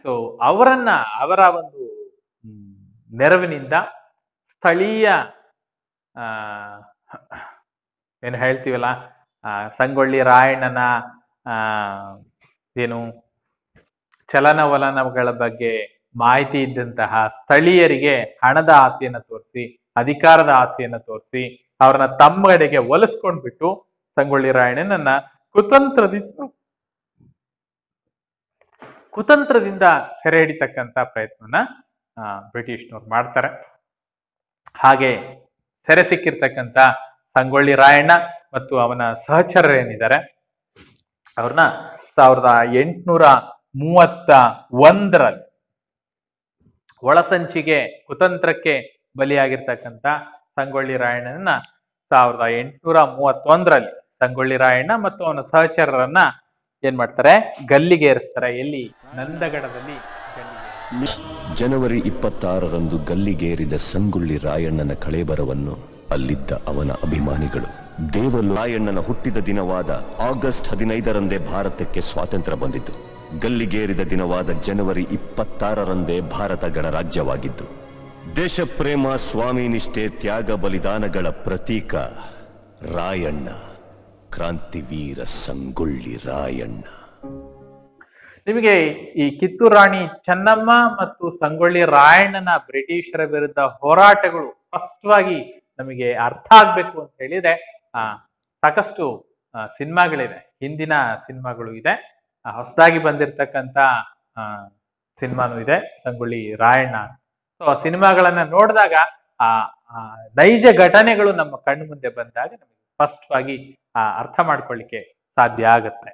[SPEAKER 1] ಸೊ ಅವರ ಒಂದು ನೆರವಿನಿಂದ ಸ್ಥಳೀಯ ಏನು ಹೇಳ್ತೀವಲ್ಲ ಸಂಗೊಳ್ಳಿ ರಾಯಣ್ಣನ ಏನು ಚಲನವಲನಗಳ ಬಗ್ಗೆ ಮಾಹಿತಿ ಇದ್ದಂತಹ ಸ್ಥಳೀಯರಿಗೆ ಹಣದ ಆಸೆಯನ್ನು ತೋರಿಸಿ, ಅಧಿಕಾರದ ಆಸೆಯನ್ನು ತೋರಿಸಿ ಅವರನ್ನ ತಮ್ಮಡೆಗೆ ಒಲಿಸ್ಕೊಂಡ್ಬಿಟ್ಟು ಸಂಗೊಳ್ಳಿ ರಾಯಣ್ಣನನ್ನ ಕುತಂತ್ರದಿಂದ ಸೆರೆ ಹಿಡಿತಕ್ಕಂತ ಪ್ರಯತ್ನವನ್ನ ಬ್ರಿಟಿಷ್ನವ್ರು ಮಾಡ್ತಾರೆ. ಹಾಗೆ ಸೆರೆ ಸಿಕ್ಕಿರ್ತಕ್ಕಂಥ ಸಂಗೊಳ್ಳಿ ರಾಯಣ್ಣ ಮತ್ತು ಅವನ ಸಹಚರರು ಏನಿದ್ದಾರೆ ಅವ್ರನ್ನ 1831ರಲ್ಲಿ ಒಳಸಂಚಿಗೆ ಕುತಂತ್ರಕ್ಕೆ ಬಲಿಯಾಗಿರ್ತಕ್ಕಂಥ ಸಂಗೊಳ್ಳಿ ರಾಯಣ್ಣನ 1831ರಲ್ಲಿ ಸಂಗೊಳ್ಳಿ ರಾಯಣ್ಣ ಮತ್ತು ಅವನ ಸಹಚರರನ್ನ ಏನ್ ಮಾಡ್ತಾರೆ, ಗಲ್ಲಿಗೆ ಏರಿಸ್ತಾರೆ. ಎಲ್ಲಿ? ನಂದಗಡದಲ್ಲಿ.
[SPEAKER 3] ಜನವರಿ 26ರಂದು ಗಲ್ಲಿಗೇರಿದ ಸಂಗೊಳ್ಳಿ ರಾಯಣ್ಣನ ಕಳೇಬರವನ್ನು ಅಲ್ಲಿದ್ದ ಅವನ ಅಭಿಮಾನಿಗಳು ದೇವಲು ರಾಯಣ್ಣನ ಹುಟ್ಟಿದ ದಿನವಾದ ಆಗಸ್ಟ್ 15ರಂದೇ ಭಾರತಕ್ಕೆ ಸ್ವಾತಂತ್ರ್ಯ ಬಂದಿತು. ಗಲ್ಲಿಗೇರಿದ ದಿನವಾದ ಜನವರಿ 26ರಂದೇ ಭಾರತ ಗಣರಾಜ್ಯವಾಗಿದ್ದು, ದೇಶಪ್ರೇಮ, ಸ್ವಾಮಿ ನಿಷ್ಠೆ, ತ್ಯಾಗ ಬಲಿದಾನಗಳ ಪ್ರತೀಕ ರಾಯಣ್ಣ, ಕ್ರಾಂತಿವೀರ ಸಂಗೊಳ್ಳಿ ರಾಯಣ್ಣ.
[SPEAKER 1] ನಿಮಗೆ ಈ ಕಿತ್ತೂರು ರಾಣಿ ಚೆನ್ನಮ್ಮ ಮತ್ತು ಸಂಗೊಳ್ಳಿ ರಾಯಣ್ಣನ ಬ್ರಿಟಿಷರ ವಿರುದ್ಧ ಹೋರಾಟಗಳು ಸ್ಪಷ್ಟವಾಗಿ ನಮಗೆ ಅರ್ಥ ಆಗ್ಬೇಕು ಅಂತ ಹೇಳಿದ್ರೆ ಸಾಕಷ್ಟು ಸಿನಿಮಾಗಳಿದೆ, ಹಿಂದಿನ ಸಿನಿಮಾಗಳು ಇದೆ, ಹೊಸದಾಗಿ ಬಂದಿರತಕ್ಕಂತ ಸಿನಿಮಾನು ಇದೆ ಸಂಗೊಳ್ಳಿ ರಾಯಣ್ಣ. ಸೊ ಆ ಸಿನಿಮಾಗಳನ್ನ ನೋಡಿದಾಗ ಆ ನೈಜ ಘಟನೆಗಳು ನಮ್ಮ ಕಣ್ಣು ಮುಂದೆ ಬಂದಾಗ ನಮಗೆ ಸ್ಪಷ್ಟವಾಗಿ ಅರ್ಥ ಮಾಡ್ಕೊಳ್ಳಿಕ್ಕೆ ಸಾಧ್ಯ ಆಗತ್ತೆ.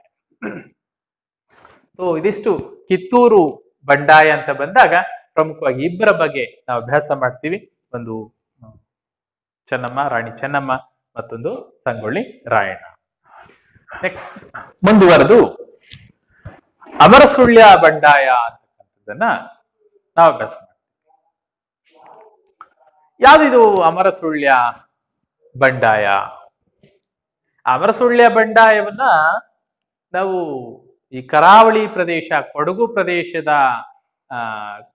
[SPEAKER 1] ಸೊ ಇದಿಷ್ಟು ಕಿತ್ತೂರು ಬಂಡಾಯ ಅಂತ ಬಂದಾಗ ಪ್ರಮುಖವಾಗಿ ಇಬ್ಬರ ಬಗ್ಗೆ ನಾವು ಅಭ್ಯಾಸ ಮಾಡ್ತೀವಿ. ಒಂದು ಚೆನ್ನಮ್ಮ, ರಾಣಿ ಚೆನ್ನಮ್ಮ, ಮತ್ತೊಂದು ಸಂಗೊಳ್ಳಿ ರಾಯಣ್ಣ. ನೆಕ್ಸ್ಟ್ ಮುಂದುವರೆದು ಅಮರಸುಳ್ಯ ಬಂಡಾಯ ಅಂತಕ್ಕಂಥದ್ದನ್ನ ನಾವು ಅಭ್ಯಾಸ ಮಾಡ್ತೀವಿ. ಯಾವ್ದಿದು ಅಮರಸುಳ್ಯ ಬಂಡಾಯ? ಅಮರಸುಳ್ಯ ಬಂಡಾಯವನ್ನ ನಾವು ಈ ಕರಾವಳಿ ಪ್ರದೇಶ, ಕೊಡಗು ಪ್ರದೇಶದ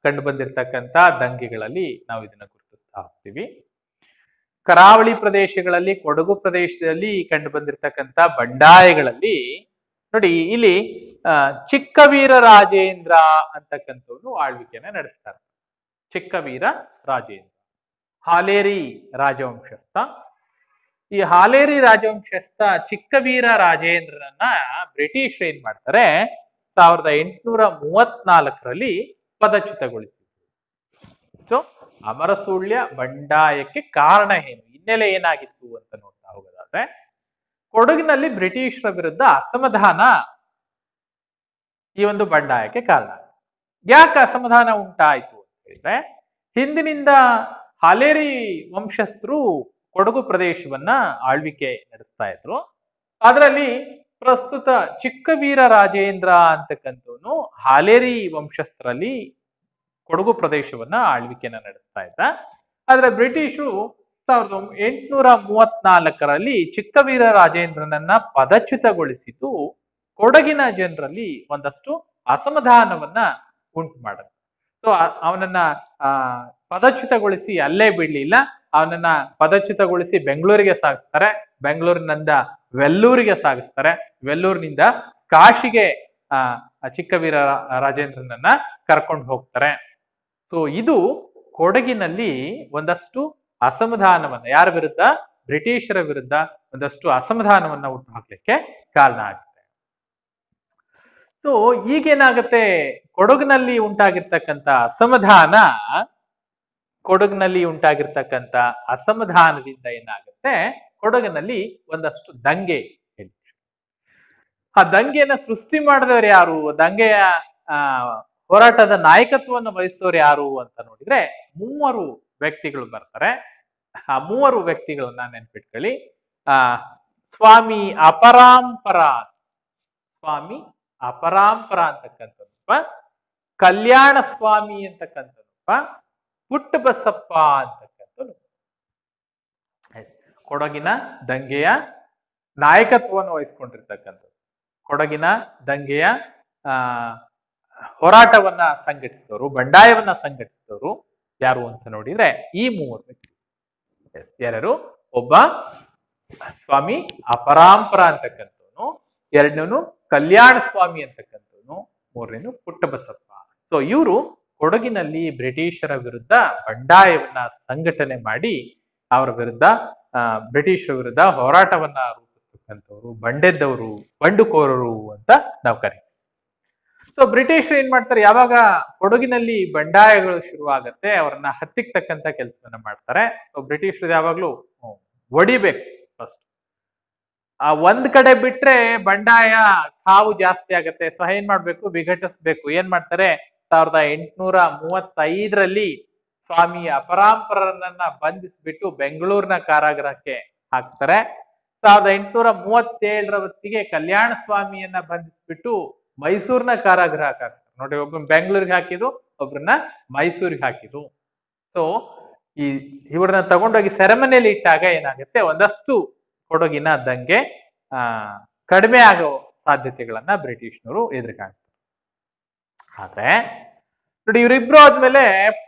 [SPEAKER 1] ಕಂಡು ಬಂದಿರತಕ್ಕಂತ ದಂಗೆಗಳಲ್ಲಿ ನಾವು ಇದನ್ನ ಗುರುತಿಸ್ತಾ ಹೋಗ್ತೀವಿ. ಕರಾವಳಿ ಪ್ರದೇಶಗಳಲ್ಲಿ, ಕೊಡಗು ಪ್ರದೇಶದಲ್ಲಿ ಕಂಡು ಬಂದಿರತಕ್ಕಂತ ಬಂಡಾಯಗಳಲ್ಲಿ ನೋಡಿ, ಇಲ್ಲಿ ಚಿಕ್ಕವೀರ ರಾಜೇಂದ್ರ ಅಂತಕ್ಕಂಥವ್ರು ಆಳ್ವಿಕೆಯನ್ನ ನಡೆಸ್ತಾರೆ. ಚಿಕ್ಕವೀರ ರಾಜೇಂದ್ರ ಹಾಲೇರಿ ರಾಜವಂಶಸ್ಥ. ಈ ಹಾಲೇರಿ ರಾಜವಂಶಸ್ಥ ಚಿಕ್ಕವೀರ ರಾಜೇಂದ್ರನನ್ನ ಬ್ರಿಟಿಷ್ ಏನ್ ಮಾಡ್ತಾರೆ, 1834ರಲ್ಲಿ ಪದಚ್ಯುತಗೊಳಿಸಿದ್ರು. ಸೊ ಅಮರಸುಳ್ಯ ಬಂಡಾಯಕ್ಕೆ ಕಾರಣ ಏನು, ಹಿನ್ನೆಲೆ ಏನಾಗಿತ್ತು ಅಂತ ನೋಡ್ತಾ ಹೋಗೋದಾದ್ರೆ, ಕೊಡಗಿನಲ್ಲಿ ಬ್ರಿಟಿಷರ ವಿರುದ್ಧ ಅಸಮಾಧಾನ ಈ ಒಂದು ಬಂಡಾಯಕ್ಕೆ ಕಾರಣ. ಯಾಕೆ ಅಸಮಾಧಾನ ಉಂಟಾಯಿತು ಅಂತ ಹೇಳಿದ್ರೆ, ಹಿಂದಿನಿಂದ ಹಾಲೇರಿ ವಂಶಸ್ಥರು ಕೊಡಗು ಪ್ರದೇಶವನ್ನ ಆಳ್ವಿಕೆ ನಡೆಸ್ತಾ ಇದ್ರು. ಅದರಲ್ಲಿ ಪ್ರಸ್ತುತ ಚಿಕ್ಕವೀರ ರಾಜೇಂದ್ರ ಅಂತಕ್ಕಂಥವನು ಹಾಲೇರಿ ವಂಶಸ್ಥರಲ್ಲಿ ಕೊಡಗು ಪ್ರದೇಶವನ್ನ ಆಳ್ವಿಕೆಯನ್ನ ನಡೆಸ್ತಾ ಇದ್ದ. ಆದ್ರೆ ಬ್ರಿಟಿಷರು 1834ರಲ್ಲಿ ಚಿಕ್ಕವೀರ ರಾಜೇಂದ್ರನನ್ನ ಪದಚ್ಯುತಗೊಳಿಸಿದ್ದು ಕೊಡಗಿನ ಜನರಲ್ಲಿ ಒಂದಷ್ಟು ಅಸಮಾಧಾನವನ್ನ ಉಂಟು ಮಾಡುತ್ತೆ. ಸೊ ಅವನನ್ನ ಪದಚ್ಯುತಗೊಳಿಸಿ ಅಲ್ಲೇ ಬಿಡ್ಲಿಲ್ಲ, ಅವನನ್ನ ಪದಚ್ಯುತಗೊಳಿಸಿ ಬೆಂಗಳೂರಿಗೆ ಸಾಗಿಸ್ತಾರೆ, ಬೆಂಗಳೂರಿನಿಂದ ವೆಲ್ಲೂರಿಗೆ ಸಾಗಿಸ್ತಾರೆ, ವೆಲ್ಲೂರಿನಿಂದ ಕಾಶಿಗೆ ಚಿಕ್ಕವೀರ ರಾಜೇಂದ್ರನನ್ನ ಕರ್ಕೊಂಡು ಹೋಗ್ತಾರೆ. ಸೊ ಇದು ಕೊಡಗಿನಲ್ಲಿ ಒಂದಷ್ಟು ಅಸಮಾಧಾನವನ್ನ, ಯಾರ ವಿರುದ್ಧ? ಬ್ರಿಟಿಷರ ವಿರುದ್ಧ ಒಂದಷ್ಟು ಅಸಮಾಧಾನವನ್ನ ಹುಟ್ಟು ಹಾಕ್ಲಿಕ್ಕೆ ಕಾರಣ ಆಗುತ್ತೆ. ಸೊ ಈಗೇನಾಗತ್ತೆ, ಕೊಡಗಿನಲ್ಲಿ ಉಂಟಾಗಿರ್ತಕ್ಕಂಥ ಅಸಮಾಧಾನದಿಂದ ಏನಾಗುತ್ತೆ, ಕೊಡಗಿನಲ್ಲಿ ಒಂದಷ್ಟು ದಂಗೆ. ಆ ದಂಗೆಯನ್ನ ಸೃಷ್ಟಿ ಮಾಡಿದವರು ಯಾರು, ದಂಗೆಯ ಹೋರಾಟದ ನಾಯಕತ್ವವನ್ನು ವಹಿಸಿದವರು ಯಾರು ಅಂತ ನೋಡಿದ್ರೆ 3 ವ್ಯಕ್ತಿಗಳು ಬರ್ತಾರೆ. ಆ 3 ವ್ಯಕ್ತಿಗಳನ್ನ ನೆನ್ಪಿಟ್ಕೊಳ್ಳಿ. ಸ್ವಾಮಿ ಅಪರಾಂಪರ ಅಂತಕ್ಕಂಥದ್ದಪ್ಪ, ಕಲ್ಯಾಣ ಸ್ವಾಮಿ ಅಂತಕ್ಕಂಥದ್ದಪ್ಪ, ಪುಟ್ಟಬಸಪ್ಪ ಅಂತಕ್ಕಂಥದ್ದು. ಕೊಡಗಿನ ದಂಗೆಯ ನಾಯಕತ್ವವನ್ನು ವಹಿಸ್ಕೊಂಡಿರ್ತಕ್ಕಂಥದ್ದು, ಕೊಡಗಿನ ದಂಗೆಯ ಹೋರಾಟವನ್ನ ಸಂಘಟಿಸಿದವರು, ಬಂಡಾಯವನ್ನ ಸಂಘಟಿಸಿದವರು ಯಾರು ಅಂತ ನೋಡಿದ್ರೆ ಈ 3 ವ್ಯಕ್ತಿ. ಯಾರು? ಒಬ್ಬ ಸ್ವಾಮಿ ಅಪರಾಂಪರ ಅಂತಕ್ಕಂಥವನು, ಎರಡನೇನು ಕಲ್ಯಾಣ ಸ್ವಾಮಿ ಅಂತಕ್ಕಂಥವನು, ಮೂರನೇನು ಪುಟ್ಟಬಸಪ್ಪ. ಸೊ ಇವರು ಕೊಡಗಿನಲ್ಲಿ ಬ್ರಿಟಿಷರ ವಿರುದ್ಧ ಬಂಡಾಯವನ್ನ ಸಂಘಟನೆ ಮಾಡಿ ಅವರ ವಿರುದ್ಧ, ಬ್ರಿಟಿಷರ ವಿರುದ್ಧ ಹೋರಾಟವನ್ನ ರೂಪಿಸ್ತಕ್ಕಂಥವ್ರು, ಬಂಡೆದ್ದವರು, ಬಂಡುಕೋರರು ಅಂತ ನಾವು ಕರೀತೀವಿ. ಸೊ ಬ್ರಿಟಿಷರು ಏನ್ ಮಾಡ್ತಾರೆ, ಯಾವಾಗ ಕೊಡಗಿನಲ್ಲಿ ಬಂಡಾಯಗಳು ಶುರುವಾಗತ್ತೆ ಅವರನ್ನ ಹತ್ತಿಕ್ತಕ್ಕಂಥ ಕೆಲಸವನ್ನ ಮಾಡ್ತಾರೆ. ಸೊ ಬ್ರಿಟಿಷರು ಯಾವಾಗ್ಲೂ ಹೊಡಿಬೇಕು ಫಸ್ಟ್. ಒಂದ್ ಕಡೆ ಬಿಟ್ರೆ ಬಂಡಾಯ ಕಾವು ಜಾಸ್ತಿ ಆಗತ್ತೆ. ಸೊ ಏನ್ ಮಾಡ್ಬೇಕು, ವಿಘಟಿಸ್ಬೇಕು. ಏನ್ ಮಾಡ್ತಾರೆ, 1835ರಲ್ಲಿ ಸ್ವಾಮಿ ಅಪರಾಂಪರರನ್ನ ಬಂಧಿಸ್ಬಿಟ್ಟು ಬೆಂಗಳೂರಿನ ಕಾರಾಗೃಹಕ್ಕೆ ಹಾಕ್ತಾರೆ. 1837ರ ಹೊತ್ತಿಗೆ ಕಲ್ಯಾಣ ಸ್ವಾಮಿಯನ್ನ ಬಂಧಿಸ್ಬಿಟ್ಟು ಮೈಸೂರಿನ ಕಾರಾಗೃಹಕ್ಕೆ ಹಾಕ್ತಾರೆ. ನೋಡಿ, ಒಬ್ಬನ ಬೆಂಗಳೂರಿಗೆ ಹಾಕಿದ್ರು, ಒಬ್ರನ್ನ ಮೈಸೂರಿಗೆ ಹಾಕಿದ್ರು. ಸೊ ಇವ್ರನ್ನ ತಗೊಂಡೋಗಿ ಸೆರೆಮನೆಯಲ್ಲಿ ಇಟ್ಟಾಗ ಏನಾಗುತ್ತೆ, ಒಂದಷ್ಟು ಕೊಡಗಿನ ದಂಗೆ ಕಡಿಮೆ ಆಗೋ ಸಾಧ್ಯತೆಗಳನ್ನ ಬ್ರಿಟಿಷ್ನವರು ಎದುರುಕಾಗ್ತಾರೆ. ಆದ್ರೆ ನೋಡಿ, ಇವರಿಬ್ರು ಆದ್ಮೇಲೆ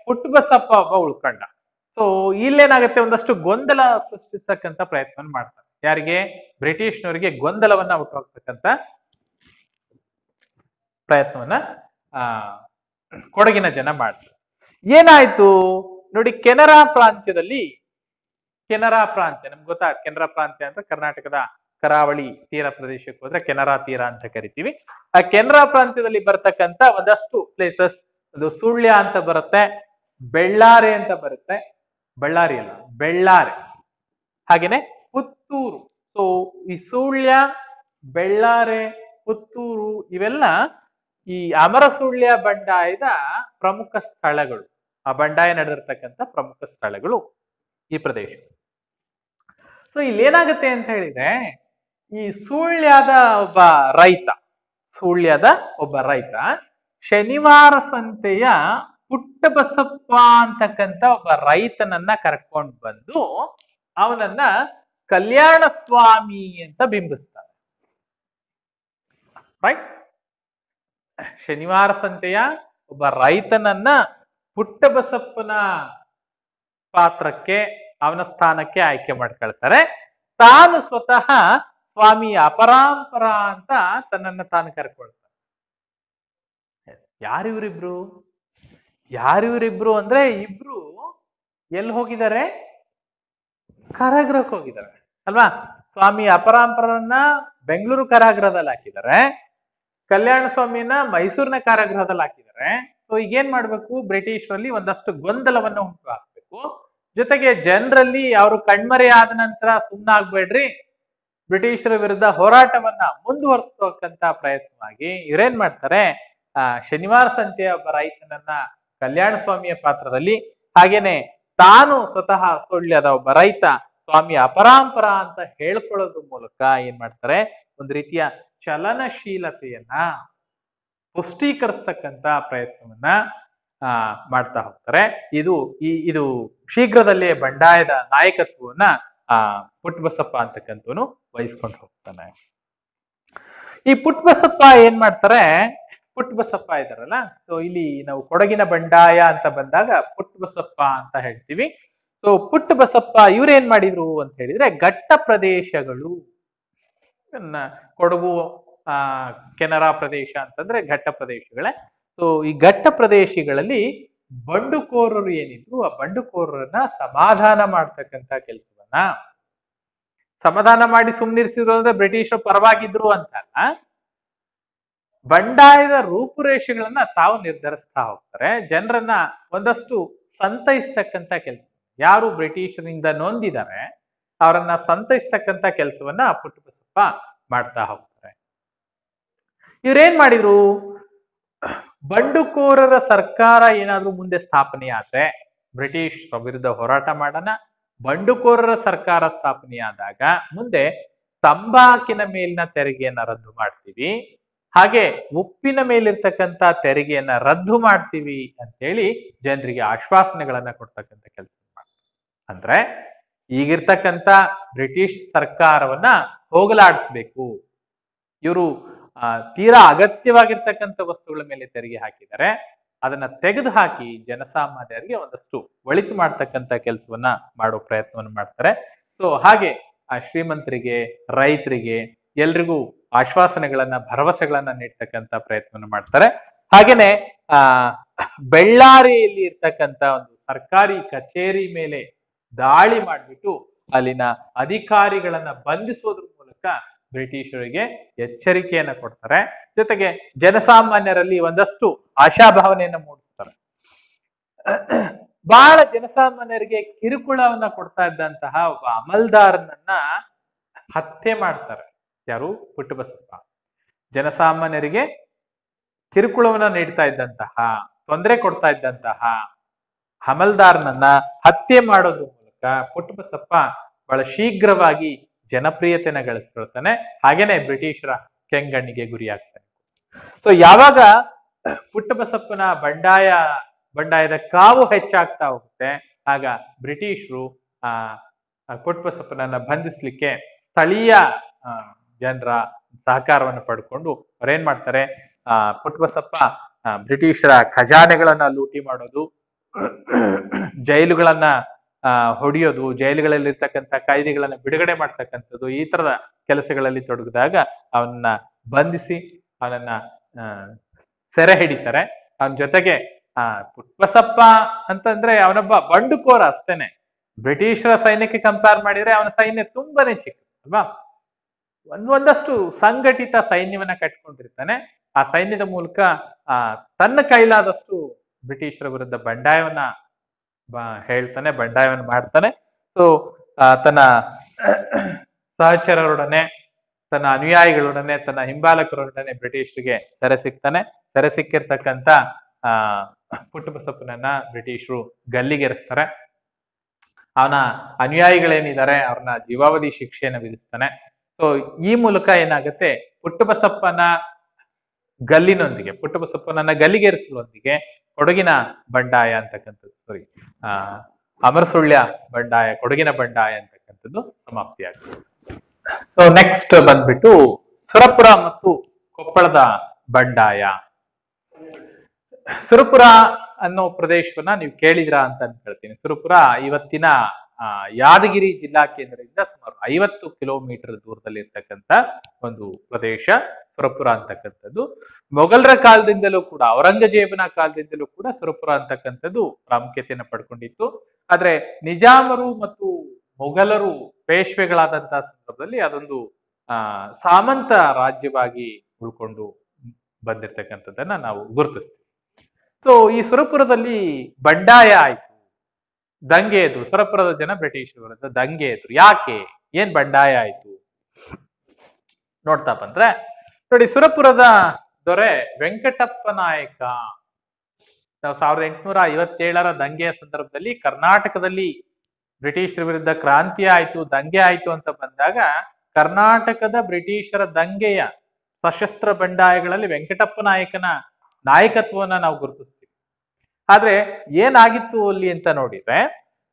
[SPEAKER 1] ಪುಟ್ಟಬಸಪ್ಪ ಒಬ್ಬ ಉಳ್ಕೊಂಡ. ಸೊ ಇಲ್ಲೇನಾಗುತ್ತೆ, ಒಂದಷ್ಟು ಗೊಂದಲ ಸೃಷ್ಟಿಸ್ತಕ್ಕಂಥ ಪ್ರಯತ್ನ ಮಾಡ್ತಾರೆ. ಯಾರಿಗೆ? ಬ್ರಿಟಿಷ್ನವರಿಗೆ ಗೊಂದಲವನ್ನ ಹುಟ್ಟುಹಾಕ್ತಕ್ಕಂಥ ಪ್ರಯತ್ನವನ್ನ ಕೊಡಗಿನ ಜನ ಮಾಡ್ತಾರೆ. ಏನಾಯ್ತು ನೋಡಿ, ಕೆನರಾ ಪ್ರಾಂತ್ಯ, ನಮ್ಗೆ ಗೊತ್ತಾ, ಕೆನರಾ ಪ್ರಾಂತ್ಯ ಅಂದ್ರೆ ಕರ್ನಾಟಕದ ಕರಾವಳಿ ತೀರ ಪ್ರದೇಶಕ್ಕೆ ಹೋದ್ರೆ ಕೆನರಾ ತೀರ ಅಂತ ಕರಿತೀವಿ. ಆ ಕೆನರಾ ಪ್ರಾಂತ್ಯದಲ್ಲಿ ಬರ್ತಕ್ಕಂಥ ಒಂದಷ್ಟು ಪ್ಲೇಸಸ್, ಅದು ಸುಳ್ಯ ಅಂತ ಬರುತ್ತೆ, ಬೆಳ್ಳಾರೆ ಅಂತ ಬರುತ್ತೆ. ಬಳ್ಳಾರಿ ಅಲ್ಲ, ಬೆಳ್ಳಾರೆ. ಹಾಗೇನೆ ಪುತ್ತೂರು. ಸೊ ಈ ಸುಳ್ಯ, ಬೆಳ್ಳಾರೆ, ಪುತ್ತೂರು ಇವೆಲ್ಲ ಈ ಅಮರಸುಳ್ಯ ಬಂಡಾಯದ ಪ್ರಮುಖ ಸ್ಥಳಗಳು. ಆ ಬಂಡಾಯ ನಡೆದಿರ್ತಕ್ಕಂಥ ಪ್ರಮುಖ ಸ್ಥಳಗಳು ಈ ಪ್ರದೇಶ. ಸೊ ಇಲ್ಲೇನಾಗುತ್ತೆ ಅಂತ ಹೇಳಿದ್ರೆ, ಈ ಸುಳ್ಯದ ಒಬ್ಬ ರೈತ ಶನಿವಾರ ಸಂತೆಯ ಪುಟ್ಟಬಸಪ್ಪ ಅಂತಕ್ಕಂಥ ಒಬ್ಬ ರೈತನನ್ನ ಕರ್ಕೊಂಡು ಬಂದು ಅವನನ್ನ ಕಲ್ಯಾಣ ಸ್ವಾಮಿ ಅಂತ ಬಿಂಬಿಸ್ತಾರೆ. ರೈಟ್. ಶನಿವಾರ ಸಂತೆಯ ಒಬ್ಬ ರೈತನನ್ನ ಪುಟ್ಟಬಸಪ್ಪನ ಪಾತ್ರಕ್ಕೆ, ಅವನ ಸ್ಥಾನಕ್ಕೆ ಆಯ್ಕೆ ಮಾಡ್ಕೊಳ್ತಾರೆ. ತಾನು ಸ್ವತಃ ಸ್ವಾಮಿ ಅಪರಾಂಪರ ಅಂತ ತನ್ನನ್ನ ತಾನು ಕರ್ಕೊಳ್ತಾರೆ. ಯಾರಿವ್ರಿಬ್ರು ಅಂದ್ರೆ, ಇಬ್ರು ಎಲ್ಲಿ ಹೋಗಿದ್ದಾರೆ? ಕಾರಾಗೃಹಕ್ಕೆ ಹೋಗಿದ್ದಾರೆ ಅಲ್ವಾ? ಸ್ವಾಮಿ ಅಪರಾಂಪರನ್ನ ಬೆಂಗಳೂರು ಕಾರಾಗೃಹದಲ್ಲಿ ಹಾಕಿದ್ದಾರೆ, ಕಲ್ಯಾಣ ಸ್ವಾಮಿನ ಮೈಸೂರಿನ ಕಾರಾಗೃಹದಲ್ಲಿ ಹಾಕಿದ್ದಾರೆ. ಸೊ ಈಗೇನ್ ಮಾಡ್ಬೇಕು? ಬ್ರಿಟಿಷರಲ್ಲಿ ಒಂದಷ್ಟು ಗೊಂದಲವನ್ನು ಉಂಟು ಹಾಕ್ಬೇಕು. ಜೊತೆಗೆ ಜನರಲ್ಲಿ ಅವರು ಕಣ್ಮರೆ ಆದ ನಂತರ ಸುಮ್ಮನಾಗ್ಬೇಡ್ರಿ, ಬ್ರಿಟಿಷರ ವಿರುದ್ಧ ಹೋರಾಟವನ್ನ ಮುಂದುವರಿಸತಕ್ಕಂತ ಪ್ರಯತ್ನವಾಗಿ ಇವರೇನ್ ಮಾಡ್ತಾರೆ, ಶನಿವಾರ ಸಂತೆಯ ಒಬ್ಬ ರೈತನನ್ನ ಕಲ್ಯಾಣ ಸ್ವಾಮಿಯ ಪಾತ್ರದಲ್ಲಿ, ಹಾಗೇನೆ ತಾನು ಸ್ವತಃ ಸುಳ್ಯದ ಒಬ್ಬ ರೈತ ಸ್ವಾಮಿ ಅಪರಾಂಪರ ಅಂತ ಹೇಳ್ಕೊಳ್ಳೋದ್ರ ಮೂಲಕ ಏನ್ ಮಾಡ್ತಾರೆ, ಒಂದು ರೀತಿಯ ಚಲನಶೀಲತೆಯನ್ನ ಪುಷ್ಟೀಕರಿಸ್ತಕ್ಕಂತ ಪ್ರಯತ್ನವನ್ನ ಮಾಡ್ತಾ ಹೋಗ್ತಾರೆ. ಇದು ಶೀಘ್ರದಲ್ಲೇ ಬಂಡಾಯದ ನಾಯಕತ್ವವನ್ನ ಪುಟ್ಟಬಸಪ್ಪ ಅಂತಕ್ಕಂಥವನು ವಹಿಸ್ಕೊಂಡು ಹೋಗ್ತಾನೆ. ಈ ಪುಟ್ಟಬಸಪ್ಪ ಏನ್ ಮಾಡ್ತಾರೆ, ಪುಟ್ಟಬಸಪ್ಪ ಇದಾರಲ್ಲ, ಸೊ ಇಲ್ಲಿ ನಾವು ಕೊಡಗಿನ ಬಂಡಾಯ ಅಂತ ಬಂದಾಗ ಪುಟ್ಟಬಸಪ್ಪ ಅಂತ ಹೇಳ್ತೀವಿ. ಸೊ ಪುಟ್ಟಬಸಪ್ಪ ಇವ್ರೇನ್ ಮಾಡಿದ್ರು ಅಂತ ಹೇಳಿದ್ರೆ, ಘಟ್ಟ ಪ್ರದೇಶಗಳು, ಕೊಡಗು ಕೆನರಾ ಪ್ರದೇಶ ಅಂತಂದ್ರೆ ಘಟ್ಟ ಪ್ರದೇಶಗಳೇ. ಸೊ ಈ ಘಟ್ಟ ಪ್ರದೇಶಗಳಲ್ಲಿ ಬಂಡುಕೋರರು ಏನಿದ್ರು, ಆ ಬಂಡುಕೋರರನ್ನ ಸಮಾಧಾನ ಮಾಡ್ತಕ್ಕಂಥ ಕೆಲಸವನ್ನ, ಸಮಾಧಾನ ಮಾಡಿ ಸುಮ್ನಿರ್ಸಿದ್ರು ಅಂದ್ರೆ ಬ್ರಿಟಿಷರು ಪರವಾಗಿದ್ರು ಅಂತಲ್ಲ, ಬಂಡಾಯದ ರೂಪುರೇಷೆಗಳನ್ನ ತಾವು ನಿರ್ಧರಿಸ್ತಾ ಹೋಗ್ತಾರೆ. ಜನರನ್ನ ಒಂದಷ್ಟು ಸಂತೈಸ್ತಕ್ಕಂಥ ಕೆಲಸ, ಯಾರು ಬ್ರಿಟಿಷರಿಂದ ನೊಂದಿದ್ದಾರೆ ಅವರನ್ನ ಸಂತೈಸ್ತಕ್ಕಂಥ ಕೆಲಸವನ್ನ ಪುಟ್ಟಬಸಪ್ಪ ಮಾಡ್ತಾ ಹೋಗ್ತಾರೆ. ಇವ್ರೇನ್ ಮಾಡಿದ್ರು, ಬಂಡುಕೋರರ ಸರ್ಕಾರ ಏನಾದ್ರೂ ಮುಂದೆ ಸ್ಥಾಪನೆ ಆದ್ರೆ ಬ್ರಿಟಿಷ್ ವಿರುದ್ಧ ಹೋರಾಟ ಮಾಡೋಣ, ಬಂಡುಕೋರರ ಸರ್ಕಾರ ಸ್ಥಾಪನೆಯಾದಾಗ ಮುಂದೆ ತಂಬಾಕಿನ ಮೇಲಿನ ತೆರಿಗೆಯನ್ನ ರದ್ದು ಮಾಡ್ತೀವಿ, ಹಾಗೆ ಉಪ್ಪಿನ ಮೇಲಿರ್ತಕ್ಕಂಥ ತೆರಿಗೆಯನ್ನ ರದ್ದು ಮಾಡ್ತೀವಿ ಅಂತೇಳಿ ಜನರಿಗೆ ಆಶ್ವಾಸನೆಗಳನ್ನ ಕೊಡ್ತಕ್ಕಂಥ ಕೆಲಸ ಮಾಡ್ತಾರೆ. ಅಂದ್ರೆ ಈಗಿರ್ತಕ್ಕಂಥ ಬ್ರಿಟಿಷ್ ಸರ್ಕಾರವನ್ನ ಹೋಗಲಾಡಿಸ್ಬೇಕು, ಇವರು ತೀರಾ ಅಗತ್ಯವಾಗಿರ್ತಕ್ಕಂಥ ವಸ್ತುಗಳ ಮೇಲೆ ತೆರಿಗೆ ಹಾಕಿದ್ದಾರೆ, ಅದನ್ನ ತೆಗೆದು ಹಾಕಿ ಜನಸಾಮಾನ್ಯರಿಗೆ ಒಂದಷ್ಟು ಒಳಿತು ಮಾಡ್ತಕ್ಕಂಥ ಕೆಲಸವನ್ನ ಮಾಡೋ ಪ್ರಯತ್ನವನ್ನು ಮಾಡ್ತಾರೆ. ಸೊ ಹಾಗೆ ಆ ಶ್ರೀಮಂತರಿಗೆ, ರೈತರಿಗೆ ಎಲ್ರಿಗೂ ಆಶ್ವಾಸನೆಗಳನ್ನ, ಭರವಸೆಗಳನ್ನ ನೀಡ್ತಕ್ಕಂಥ ಪ್ರಯತ್ನವನ್ನು ಮಾಡ್ತಾರೆ. ಹಾಗೇನೆ ಬೆಳ್ಳಾರಿಯಲ್ಲಿ ಇರ್ತಕ್ಕಂಥ ಒಂದು ಸರ್ಕಾರಿ ಕಚೇರಿ ಮೇಲೆ ದಾಳಿ ಮಾಡಿಬಿಟ್ಟು ಅಲ್ಲಿನ ಅಧಿಕಾರಿಗಳನ್ನ ಬಂಧಿಸೋದ್ರ ಮೂಲಕ ಬ್ರಿಟಿಷರಿಗೆ ಎಚ್ಚರಿಕೆಯನ್ನ ಕೊಡ್ತಾರೆ. ಜೊತೆಗೆ ಜನಸಾಮಾನ್ಯರಲ್ಲಿ ಒಂದಷ್ಟು ಆಶಾಭಾವನೆಯನ್ನ ಮೂಡಿಸ್ತಾರೆ. ಬಹಳ ಜನಸಾಮಾನ್ಯರಿಗೆ ಕಿರುಕುಳವನ್ನ ಕೊಡ್ತಾ ಇದ್ದಂತಹ ಒಬ್ಬ ಅಮಲ್ದಾರನನ್ನ ಹತ್ಯೆ ಮಾಡ್ತಾರೆ. ಯಾರು? ಪುಟ್ಟಬಸಪ್ಪ. ಜನಸಾಮಾನ್ಯರಿಗೆ ಕಿರುಕುಳವನ್ನ ನೀಡ್ತಾ ಇದ್ದಂತಹ, ತೊಂದರೆ ಕೊಡ್ತಾ ಇದ್ದಂತಹ ಅಮಲ್ದಾರನನ್ನ ಹತ್ಯೆ ಮಾಡೋದ್ರ ಮೂಲಕ ಪುಟ್ಟಬಸಪ್ಪ ಬಹಳ ಶೀಘ್ರವಾಗಿ ಜನಪ್ರಿಯತೆನ ಗಳಿಸ್ಕೊಳ್ತಾನೆ. ಹಾಗೇನೆ ಬ್ರಿಟಿಷರ ಕೆಂಗಣ್ಣಿಗೆ ಗುರಿಯಾಗ್ತಾನೆ. ಸೊ ಯಾವಾಗ ಪುಟ್ಟಬಸಪ್ಪನ ಬಂಡಾಯದ ಕಾವು ಹೆಚ್ಚಾಗ್ತಾ ಹೋಗುತ್ತೆ, ಆಗ ಬ್ರಿಟಿಷರು ಪುಟ್ಟಬಸಪ್ಪನನ್ನ ಬಂಧಿಸ್ಲಿಕ್ಕೆ ಸ್ಥಳೀಯ ಜನರ ಸಹಕಾರವನ್ನು ಪಡ್ಕೊಂಡು ಅವ್ರೇನ್ ಮಾಡ್ತಾರೆ, ಪುಟ್ಟಬಸಪ್ಪ ಬ್ರಿಟಿಷರ ಖಜಾನೆಗಳನ್ನ ಲೂಟಿ ಮಾಡೋದು, ಜೈಲುಗಳನ್ನ ಹೊಡೆಯೋದು, ಜೈಲುಗಳಲ್ಲಿರ್ತಕ್ಕಂಥ ಕೈದಿಗಳನ್ನ ಬಿಡುಗಡೆ ಮಾಡ್ತಕ್ಕಂಥದ್ದು, ಈ ತರದ ಕೆಲಸಗಳಲ್ಲಿ ತೊಡಗಿದಾಗ ಅವನನ್ನ ಬಂಧಿಸಿ ಅವನನ್ನ ಸೆರೆ ಹಿಡಿತಾರೆ. ಅವನ ಜೊತೆಗೆ ಪುಟ್ಟಬಸಪ್ಪ ಅಂತಂದ್ರೆ ಅವನೊಬ್ಬ ಬಂಡುಕೋರ ಅಷ್ಟೇನೆ. ಬ್ರಿಟಿಷರ ಸೈನ್ಯಕ್ಕೆ ಕಂಪೇರ್ ಮಾಡಿದ್ರೆ ಅವನ ಸೈನ್ಯ ತುಂಬಾನೇ ಚಿಕ್ಕ ಅಲ್ವಾ. ಒಂದಷ್ಟು ಸಂಘಟಿತ ಸೈನ್ಯವನ್ನ ಕಟ್ಕೊಂಡಿರ್ತಾನೆ. ಆ ಸೈನ್ಯದ ಮೂಲಕ ತನ್ನ ಕೈಲಾದಷ್ಟು ಬ್ರಿಟಿಷರ ವಿರುದ್ಧ ಬಂಡಾಯವನ್ನ ಹೇಳ್ತಾನೆ, ಬಂಡಾಯವನ್ನು ಮಾಡ್ತಾನೆ. ಸೊ ತನ್ನ ಸಹಚರರೊಡನೆ, ತನ್ನ ಅನುಯಾಯಿಗಳೊಡನೆ, ತನ್ನ ಹಿಂಬಾಲಕರೊಡನೆ ಬ್ರಿಟಿಷರಿಗೆ ಸೆರೆ ಸಿಗ್ತಾನೆ. ಸೆರೆ ಸಿಕ್ಕಿರ್ತಕ್ಕಂಥ ಪುಟ್ಟಬಸಪ್ಪನನ್ನ ಬ್ರಿಟಿಷರು ಗಲ್ಲಿಗೇರಿಸ್ತಾರೆ. ಅವನ ಅನುಯಾಯಿಗಳೇನಿದ್ದಾರೆ ಅವ್ರನ್ನ ಜೀವಾವಧಿ ಶಿಕ್ಷೆಯನ್ನು ವಿಧಿಸ್ತಾನೆ. ಸೊ ಈ ಮೂಲಕ ಏನಾಗುತ್ತೆ, ಪುಟ್ಟಬಸಪ್ಪನ ಪುಟ್ಟಬಸಪ್ಪನನ್ನ ಗಲ್ಲಿಗೇರಿಸುವೊಂದಿಗೆ ಕೊಡಗಿನ ಬಂಡಾಯ ಅಂತಕ್ಕಂಥದ್ದು, ಅಮರಸುಳ್ಯ ಬಂಡಾಯ, ಕೊಡಗಿನ ಬಂಡಾಯ ಅಂತಕ್ಕಂಥದ್ದು ಸಮಾಪ್ತಿಯಾಗುತ್ತೆ. ಸೊ ನೆಕ್ಸ್ಟ್ ಬಂದ್ಬಿಟ್ಟು ಸುರಪುರ ಮತ್ತು ಕೊಪ್ಪಳದ ಬಂಡಾಯ. ಸುರಪುರ ಅನ್ನೋ ಪ್ರದೇಶವನ್ನ ನೀವು ಕೇಳಿದ್ರಾ ಅಂತ ಅನ್ಕೊಳ್ತೀನಿ. ಸುರಪುರ ಇವತ್ತಿನ ಯಾದಗಿರಿ ಜಿಲ್ಲಾ ಕೇಂದ್ರದಿಂದ ಸುಮಾರು 50 ಕಿಲೋಮೀಟರ್ ದೂರದಲ್ಲಿ ಇರ್ತಕ್ಕಂಥ ಒಂದು ಪ್ರದೇಶ ಸುರಪುರ ಅಂತಕ್ಕಂಥದ್ದು. ಮೊಘಲರ ಕಾಲದಿಂದಲೂ ಕೂಡ, ಔರಂಗಜೇಬನ ಕಾಲದಿಂದಲೂ ಕೂಡ ಸುರಪುರ ಅಂತಕ್ಕಂಥದ್ದು ಪ್ರಾಮುಖ್ಯತೆಯನ್ನು ಪಡ್ಕೊಂಡಿತ್ತು. ಆದ್ರೆ ನಿಜಾಮರು ಮತ್ತು ಮೊಘಲರು ಪೇಶ್ವೆಗಳಾದಂತಹ ಸಂದರ್ಭದಲ್ಲಿ ಅದೊಂದು ಸಾಮಂತ ರಾಜ್ಯವಾಗಿ ಉಳ್ಕೊಂಡು ಬಂದಿರ್ತಕ್ಕಂಥದ್ದನ್ನ ನಾವು ಗುರುತಿಸ್ತೀವಿ. ಸೊ ಈ ಸುರಪುರದಲ್ಲಿ ಬಂಡಾಯ ಆಯ್ತು, ದಂಗೆ ಎದ್ರು. ಸುರಪುರದ ಜನ ಬ್ರಿಟಿಷರ ವಿರುದ್ಧ ದಂಗೆ ಎದ್ರು. ಯಾಕೆ, ಏನ್ ಬಂಡಾಯ ಆಯ್ತು ನೋಡ್ತಾ ಬಂದ್ರೆ ನೋಡಿ, ಸುರಪುರದ ದೊರೆ ವೆಂಕಟಪ್ಪ ನಾಯಕ ನಾವು 1857 ದಂಗೆಯ ಸಂದರ್ಭದಲ್ಲಿ ಕರ್ನಾಟಕದಲ್ಲಿ ಬ್ರಿಟಿಷರ ವಿರುದ್ಧ ಕ್ರಾಂತಿ ಆಯ್ತು, ದಂಗೆ ಆಯ್ತು ಅಂತ ಬಂದಾಗ ಕರ್ನಾಟಕದ ಬ್ರಿಟಿಷರ ದಂಗೆಯ ಸಶಸ್ತ್ರ ಬಂಡಾಯಗಳಲ್ಲಿ ವೆಂಕಟಪ್ಪ ನಾಯಕನ ನಾಯಕತ್ವವನ್ನ ನಾವು ಗುರುತಿಸ್ತೀವಿ. ಆದ್ರೆ ಏನಾಗಿತ್ತು ಅಲ್ಲಿ ಅಂತ ನೋಡಿದ್ರೆ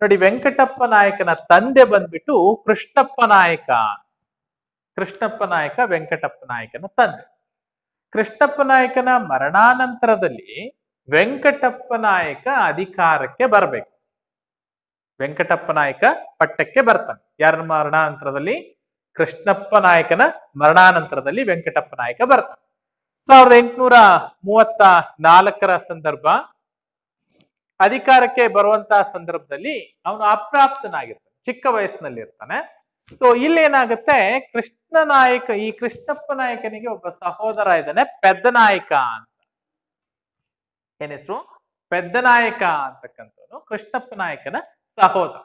[SPEAKER 1] ನೋಡಿ, ವೆಂಕಟಪ್ಪ ನಾಯಕನ ತಂದೆ ಬಂದ್ಬಿಟ್ಟು ಕೃಷ್ಣಪ್ಪ ನಾಯಕ. ಕೃಷ್ಣಪ್ಪ ನಾಯಕ ವೆಂಕಟಪ್ಪ ನಾಯಕನ ತಂದೆ. ಕೃಷ್ಣಪ್ಪ ನಾಯಕನ ಮರಣಾನಂತರದಲ್ಲಿ ವೆಂಕಟಪ್ಪ ನಾಯಕ ಅಧಿಕಾರಕ್ಕೆ ಬರಬೇಕು. ವೆಂಕಟಪ್ಪ ನಾಯಕ ಪಟ್ಟಕ್ಕೆ ಬರ್ತಾನೆ. ಯಾರ ಮರಣಾನಂತರದಲ್ಲಿ? ಕೃಷ್ಣಪ್ಪ ನಾಯಕನ ಮರಣಾನಂತರದಲ್ಲಿ ವೆಂಕಟಪ್ಪ ನಾಯಕ ಬರ್ತಾನೆ. 1834 ಸಂದರ್ಭ. ಅಧಿಕಾರಕ್ಕೆ ಬರುವಂತಹ ಸಂದರ್ಭದಲ್ಲಿ ಅವನು ಅಪ್ರಾಪ್ತನಾಗಿರ್ತಾನೆ, ಚಿಕ್ಕ ವಯಸ್ಸಿನಲ್ಲಿ ಇರ್ತಾನೆ. ಸೊ ಇಲ್ಲೇನಾಗುತ್ತೆ, ಈ ಕೃಷ್ಣಪ್ಪ ನಾಯಕನಿಗೆ ಒಬ್ಬ ಸಹೋದರ ಇದ್ದಾನೆ, ಪೆದ್ದನಾಯಕ ಅಂತ. ಏನ್ ಹೆಸರು? ಪೆದ್ದನಾಯಕ ಅಂತಕ್ಕಂಥವನು ಕೃಷ್ಣಪ್ಪ ನಾಯಕನ ಸಹೋದರ.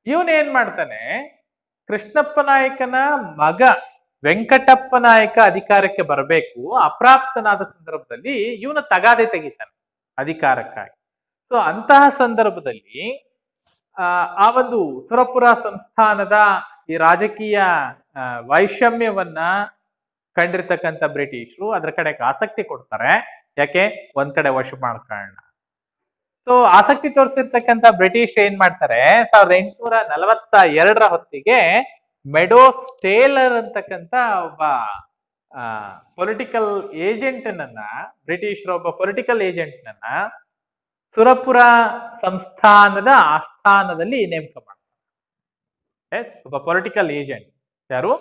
[SPEAKER 1] ಇವನೇನ್ ಮಾಡ್ತಾನೆ, ಕೃಷ್ಣಪ್ಪ ನಾಯಕನ ಮಗ ವೆಂಕಟಪ್ಪ ನಾಯಕ ಅಧಿಕಾರಕ್ಕೆ ಬರಬೇಕು, ಅಪ್ರಾಪ್ತನಾದ ಸಂದರ್ಭದಲ್ಲಿ ಇವನ ತಗಾದೆ ತೆಗಿತಾನೆ ಅಧಿಕಾರಕ್ಕಾಗಿ. ಸೊ ಅಂತಹ ಸಂದರ್ಭದಲ್ಲಿ ಆ ಒಂದು ಸುರಪುರ ಸಂಸ್ಥಾನದ ಈ ರಾಜಕೀಯ ವೈಷಮ್ಯವನ್ನ ಕಂಡಿರ್ತಕ್ಕಂಥ ಬ್ರಿಟಿಷರು ಅದರ ಕಡೆಗೆ ಆಸಕ್ತಿ ಕೊಡ್ತಾರೆ. ಯಾಕೆ? ಒಂದ್ ಕಡೆ ವಶ ಮಾಡ್ಕೊಳ್ಳೋಣ. ಸೊ ಆಸಕ್ತಿ ತೋರಿಸಿರ್ತಕ್ಕಂಥ ಬ್ರಿಟಿಷ್ ಏನ್ ಮಾಡ್ತಾರೆ, 1842 ಹೊತ್ತಿಗೆ ಮೆಡೋಸ್ ಟೇಲರ್ ಅಂತಕ್ಕಂಥ ಒಬ್ಬ ಪೊಲಿಟಿಕಲ್ ಏಜೆಂಟ್ ನನ್ನ, ಬ್ರಿಟಿಷರ ಒಬ್ಬ ಪೊಲಿಟಿಕಲ್ ಏಜೆಂಟ್ ನನ್ನ ಸುರಪುರ ಸಂಸ್ಥಾನದ ಆಸ್ಥಾನದಲ್ಲಿ ನೇಮಕ ಮಾಡ್ತಾರೆ. ಒಬ್ಬ ಪೊಲಿಟಿಕಲ್ ಏಜೆಂಟ್. ಯಾರು?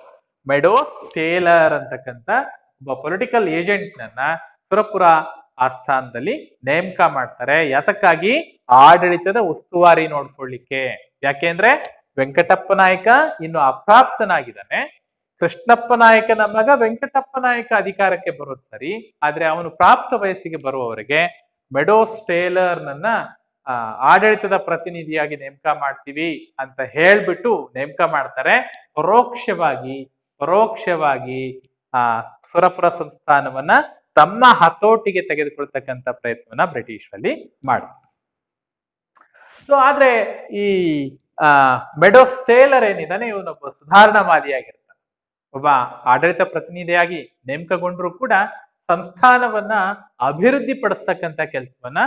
[SPEAKER 1] ಮೆಡೋಸ್ ಟೇಲರ್ ಅಂತಕ್ಕಂಥ ಒಬ್ಬ ಪೊಲಿಟಿಕಲ್ ಏಜೆಂಟ್ ನನ್ನ ಸುರಪುರ ಆಸ್ಥಾನದಲ್ಲಿ ನೇಮಕ ಮಾಡ್ತಾರೆ. ಯಾತಕ್ಕಾಗಿ? ಆಡಳಿತದ ಉಸ್ತುವಾರಿ ನೋಡ್ಕೊಳ್ಳಿಕ್ಕೆ. ಯಾಕೆಂದ್ರೆ ವೆಂಕಟಪ್ಪ ನಾಯಕ ಇನ್ನು ಅಪ್ರಾಪ್ತನಾಗಿದ್ದಾನೆ. ಕೃಷ್ಣಪ್ಪ ನಾಯಕನ ಮಗ ವೆಂಕಟಪ್ಪ ನಾಯಕ ಅಧಿಕಾರಕ್ಕೆ ಬರೋದು ಸರಿ, ಆದ್ರೆ ಅವನು ಪ್ರಾಪ್ತ ವಯಸ್ಸಿಗೆ ಬರುವವರೆಗೆ ಮೆಡೋಸ್ ಟೇಲರ್ ನನ್ನ ಆಡಳಿತದ ಪ್ರತಿನಿಧಿಯಾಗಿ ನೇಮಕ ಮಾಡ್ತೀವಿ ಅಂತ ಹೇಳ್ಬಿಟ್ಟು ನೇಮಕ ಮಾಡ್ತಾರೆ. ಪರೋಕ್ಷವಾಗಿ ಸುರಪುರ ಸಂಸ್ಥಾನವನ್ನ ತಮ್ಮ ಹತೋಟಿಗೆ ತೆಗೆದುಕೊಳ್ತಕ್ಕಂಥ ಪ್ರಯತ್ನವನ್ನ ಬ್ರಿಟಿಷರಲ್ಲಿ ಮಾಡ್ತಾರೆ. ಸೊ ಆದ್ರೆ ಈ ಮೆಡೋಸ್ ಟೇಲರ್ ಏನಿದ್ದಾನೆ, ಇವನೊಬ್ಬ ಸುಧಾರಣಾವಾದಿಯಾಗಿರ್ತಾನೆ. ಒಬ್ಬ ಆಡಳಿತ ಪ್ರತಿನಿಧಿಯಾಗಿ ನೇಮಕಗೊಂಡ್ರು ಕೂಡ ಸಂಸ್ಥಾನವನ್ನ ಅಭಿವೃದ್ಧಿ ಪಡಿಸ್ತಕ್ಕಂಥ ಕೆಲಸವನ್ನ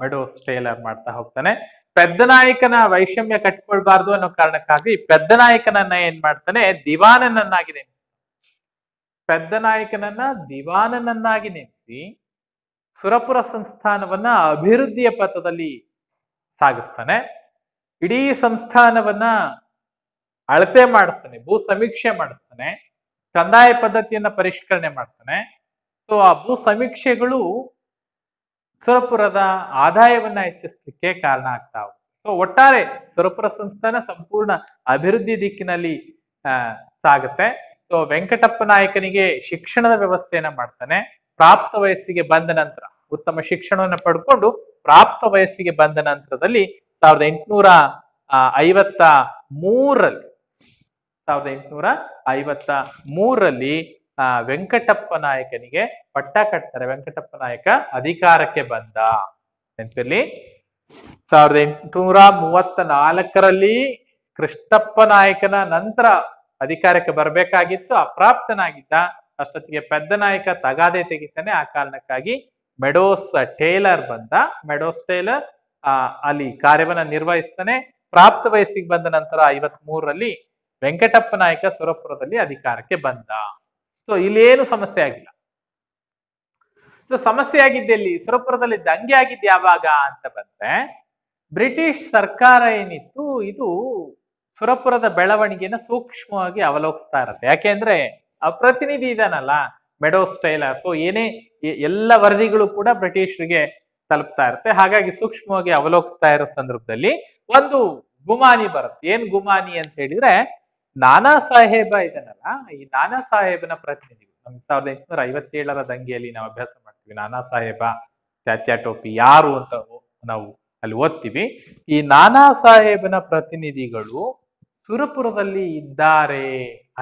[SPEAKER 1] ಮೆಡೋಸ್ ಟೇಲರ್ ಮಾಡ್ತಾ ಹೋಗ್ತಾನೆ. ಪೆದ್ದನಾಯಕನ ವೈಷಮ್ಯ ಕಟ್ಕೊಳ್ಬಾರ್ದು ಅನ್ನೋ ಕಾರಣಕ್ಕಾಗಿ ಪೆದ್ದನಾಯಕನನ್ನ ಏನ್ ಮಾಡ್ತಾನೆ, ದಿವಾನನನ್ನಾಗಿ ನೇಮಿಸ್ತಾನೆ. ಪೆದ್ದನಾಯಕನನ್ನ ದಿವಾನನನ್ನಾಗಿ ನೇಮಿಸಿ ಸುರಪುರ ಸಂಸ್ಥಾನವನ್ನ ಅಭಿವೃದ್ಧಿಯ ಪಥದಲ್ಲಿ ಸಾಗಿಸ್ತಾನೆ. ಇಡೀ ಸಂಸ್ಥಾನವನ್ನ ಅಳತೆ ಮಾಡಿಸ್ತಾನೆ, ಭೂ ಸಮೀಕ್ಷೆ ಮಾಡಿಸ್ತಾನೆ, ಕಂದಾಯ ಪದ್ಧತಿಯನ್ನ ಪರಿಷ್ಕರಣೆ ಮಾಡ್ತಾನೆ. ಸೊ ಆ ಭೂ ಸಮೀಕ್ಷೆಗಳು ಸುರಪುರದ ಆದಾಯವನ್ನ ಹೆಚ್ಚಿಸಲಿಕ್ಕೆ ಕಾರಣ ಆಗ್ತಾವೆ. ಸೊ ಒಟ್ಟಾರೆ ಸುರಪುರ ಸಂಸ್ಥಾನ ಸಂಪೂರ್ಣ ಅಭಿವೃದ್ಧಿ ದಿಕ್ಕಿನಲ್ಲಿ ಸಾಗುತ್ತೆ. ಸೊ ವೆಂಕಟಪ್ಪ ನಾಯಕನಿಗೆ ಶಿಕ್ಷಣದ ವ್ಯವಸ್ಥೆಯನ್ನ ಮಾಡ್ತಾನೆ. ಪ್ರಾಪ್ತ ವಯಸ್ಸಿಗೆ ಬಂದ ನಂತರ ಉತ್ತಮ ಶಿಕ್ಷಣವನ್ನು ಪಡ್ಕೊಂಡು ಪ್ರಾಪ್ತ ವಯಸ್ಸಿಗೆ ಬಂದ ನಂತರದಲ್ಲಿ 1853ರಲ್ಲಿ 1853ರಲ್ಲಿ ವೆಂಕಟಪ್ಪ ನಾಯಕನಿಗೆ ಪಟ್ಟ ಕಟ್ತಾರೆ. ವೆಂಕಟಪ್ಪ ನಾಯಕ ಅಧಿಕಾರಕ್ಕೆ ಬಂದ. ನೆನಪಿರ್ಲಿ, 1834ರಲ್ಲಿ ಕೃಷ್ಣಪ್ಪ ನಾಯಕನ ನಂತರ ಅಧಿಕಾರಕ್ಕೆ ಬರಬೇಕಾಗಿತ್ತು, ಅಪ್ರಾಪ್ತನಾಗಿದ್ದ. ಅಷ್ಟೊತ್ತಿಗೆ ಪೆದ್ದ ನಾಯಕ ತಗಾದೆ ತೆಗಿತಾನೆ. ಆ ಕಾರಣಕ್ಕಾಗಿ ಮೆಡೋಸ್ ಟೇಲರ್ ಬಂದ. ಮೆಡೋಸ್ ಟೇಲರ್ ಅಲ್ಲಿ ಕಾರ್ಯವನ್ನ ನಿರ್ವಹಿಸ್ತಾನೆ. ಪ್ರಾಪ್ತ ವಯಸ್ಸಿಗೆ ಬಂದ ನಂತರ 53ರಲ್ಲಿ ವೆಂಕಟಪ್ಪ ನಾಯಕ ಸುರಪುರದಲ್ಲಿ ಅಧಿಕಾರಕ್ಕೆ ಬಂದ. ಸೊ ಇಲ್ಲೇನು ಸಮಸ್ಯೆ ಆಗಿಲ್ಲ. ಸೊ ಸಮಸ್ಯೆ ಆಗಿದ್ದೆಲ್ಲಿ? ಸುರಪುರದಲ್ಲಿ ದಂಗೆ ಆಗಿದ್ದು ಯಾವಾಗ ಅಂತ ಬಂದ್ರೆ, ಬ್ರಿಟಿಷ್ ಸರ್ಕಾರ ಏನಿತ್ತು ಇದು ಸುರಪುರದ ಬೆಳವಣಿಗೆನ ಸೂಕ್ಷ್ಮವಾಗಿ ಅವಲೋಕಿಸ್ತಾ ಇರತ್ತೆ. ಯಾಕೆಂದ್ರೆ ಆ ಪ್ರತಿನಿಧಿ ಇದಾನಲ್ಲ ಮೆಡೋಸ್ ಟೇಲರ್, ಸೊ ಎಲ್ಲ ವರದಿಗಳು ಕೂಡ ಬ್ರಿಟಿಷರಿಗೆ ತಲುಪ್ತಾ ಇರುತ್ತೆ. ಹಾಗಾಗಿ ಸೂಕ್ಷ್ಮವಾಗಿ ಅವಲೋಕಿಸ್ತಾ ಇರೋ ಸಂದರ್ಭದಲ್ಲಿ ಒಂದು ಗುಮಾನಿ ಬರುತ್ತೆ. ಏನ್ ಗುಮಾನಿ ಅಂತ ಹೇಳಿದ್ರೆ, ನಾನಾ ಸಾಹೇಬ ಇದನ್ನಲ್ಲ, ಈ ನಾನಾ ಸಾಹೇಬನ ಪ್ರತಿನಿಧಿಗಳು ನಮ್ 1857ರ ದಂಗೆಯಲ್ಲಿ ನಾವು ಅಭ್ಯಾಸ ಮಾಡ್ತೀವಿ. ನಾನಾ ಸಾಹೇಬ ಚಾಚಾ ಟೋಪಿ ಯಾರು ಅಂತ ನಾವು ಅಲ್ಲಿ ಓದ್ತೀವಿ. ಈ ನಾನಾ ಸಾಹೇಬನ ಪ್ರತಿನಿಧಿಗಳು ಸುರಪುರದಲ್ಲಿ ಇದ್ದಾರೆ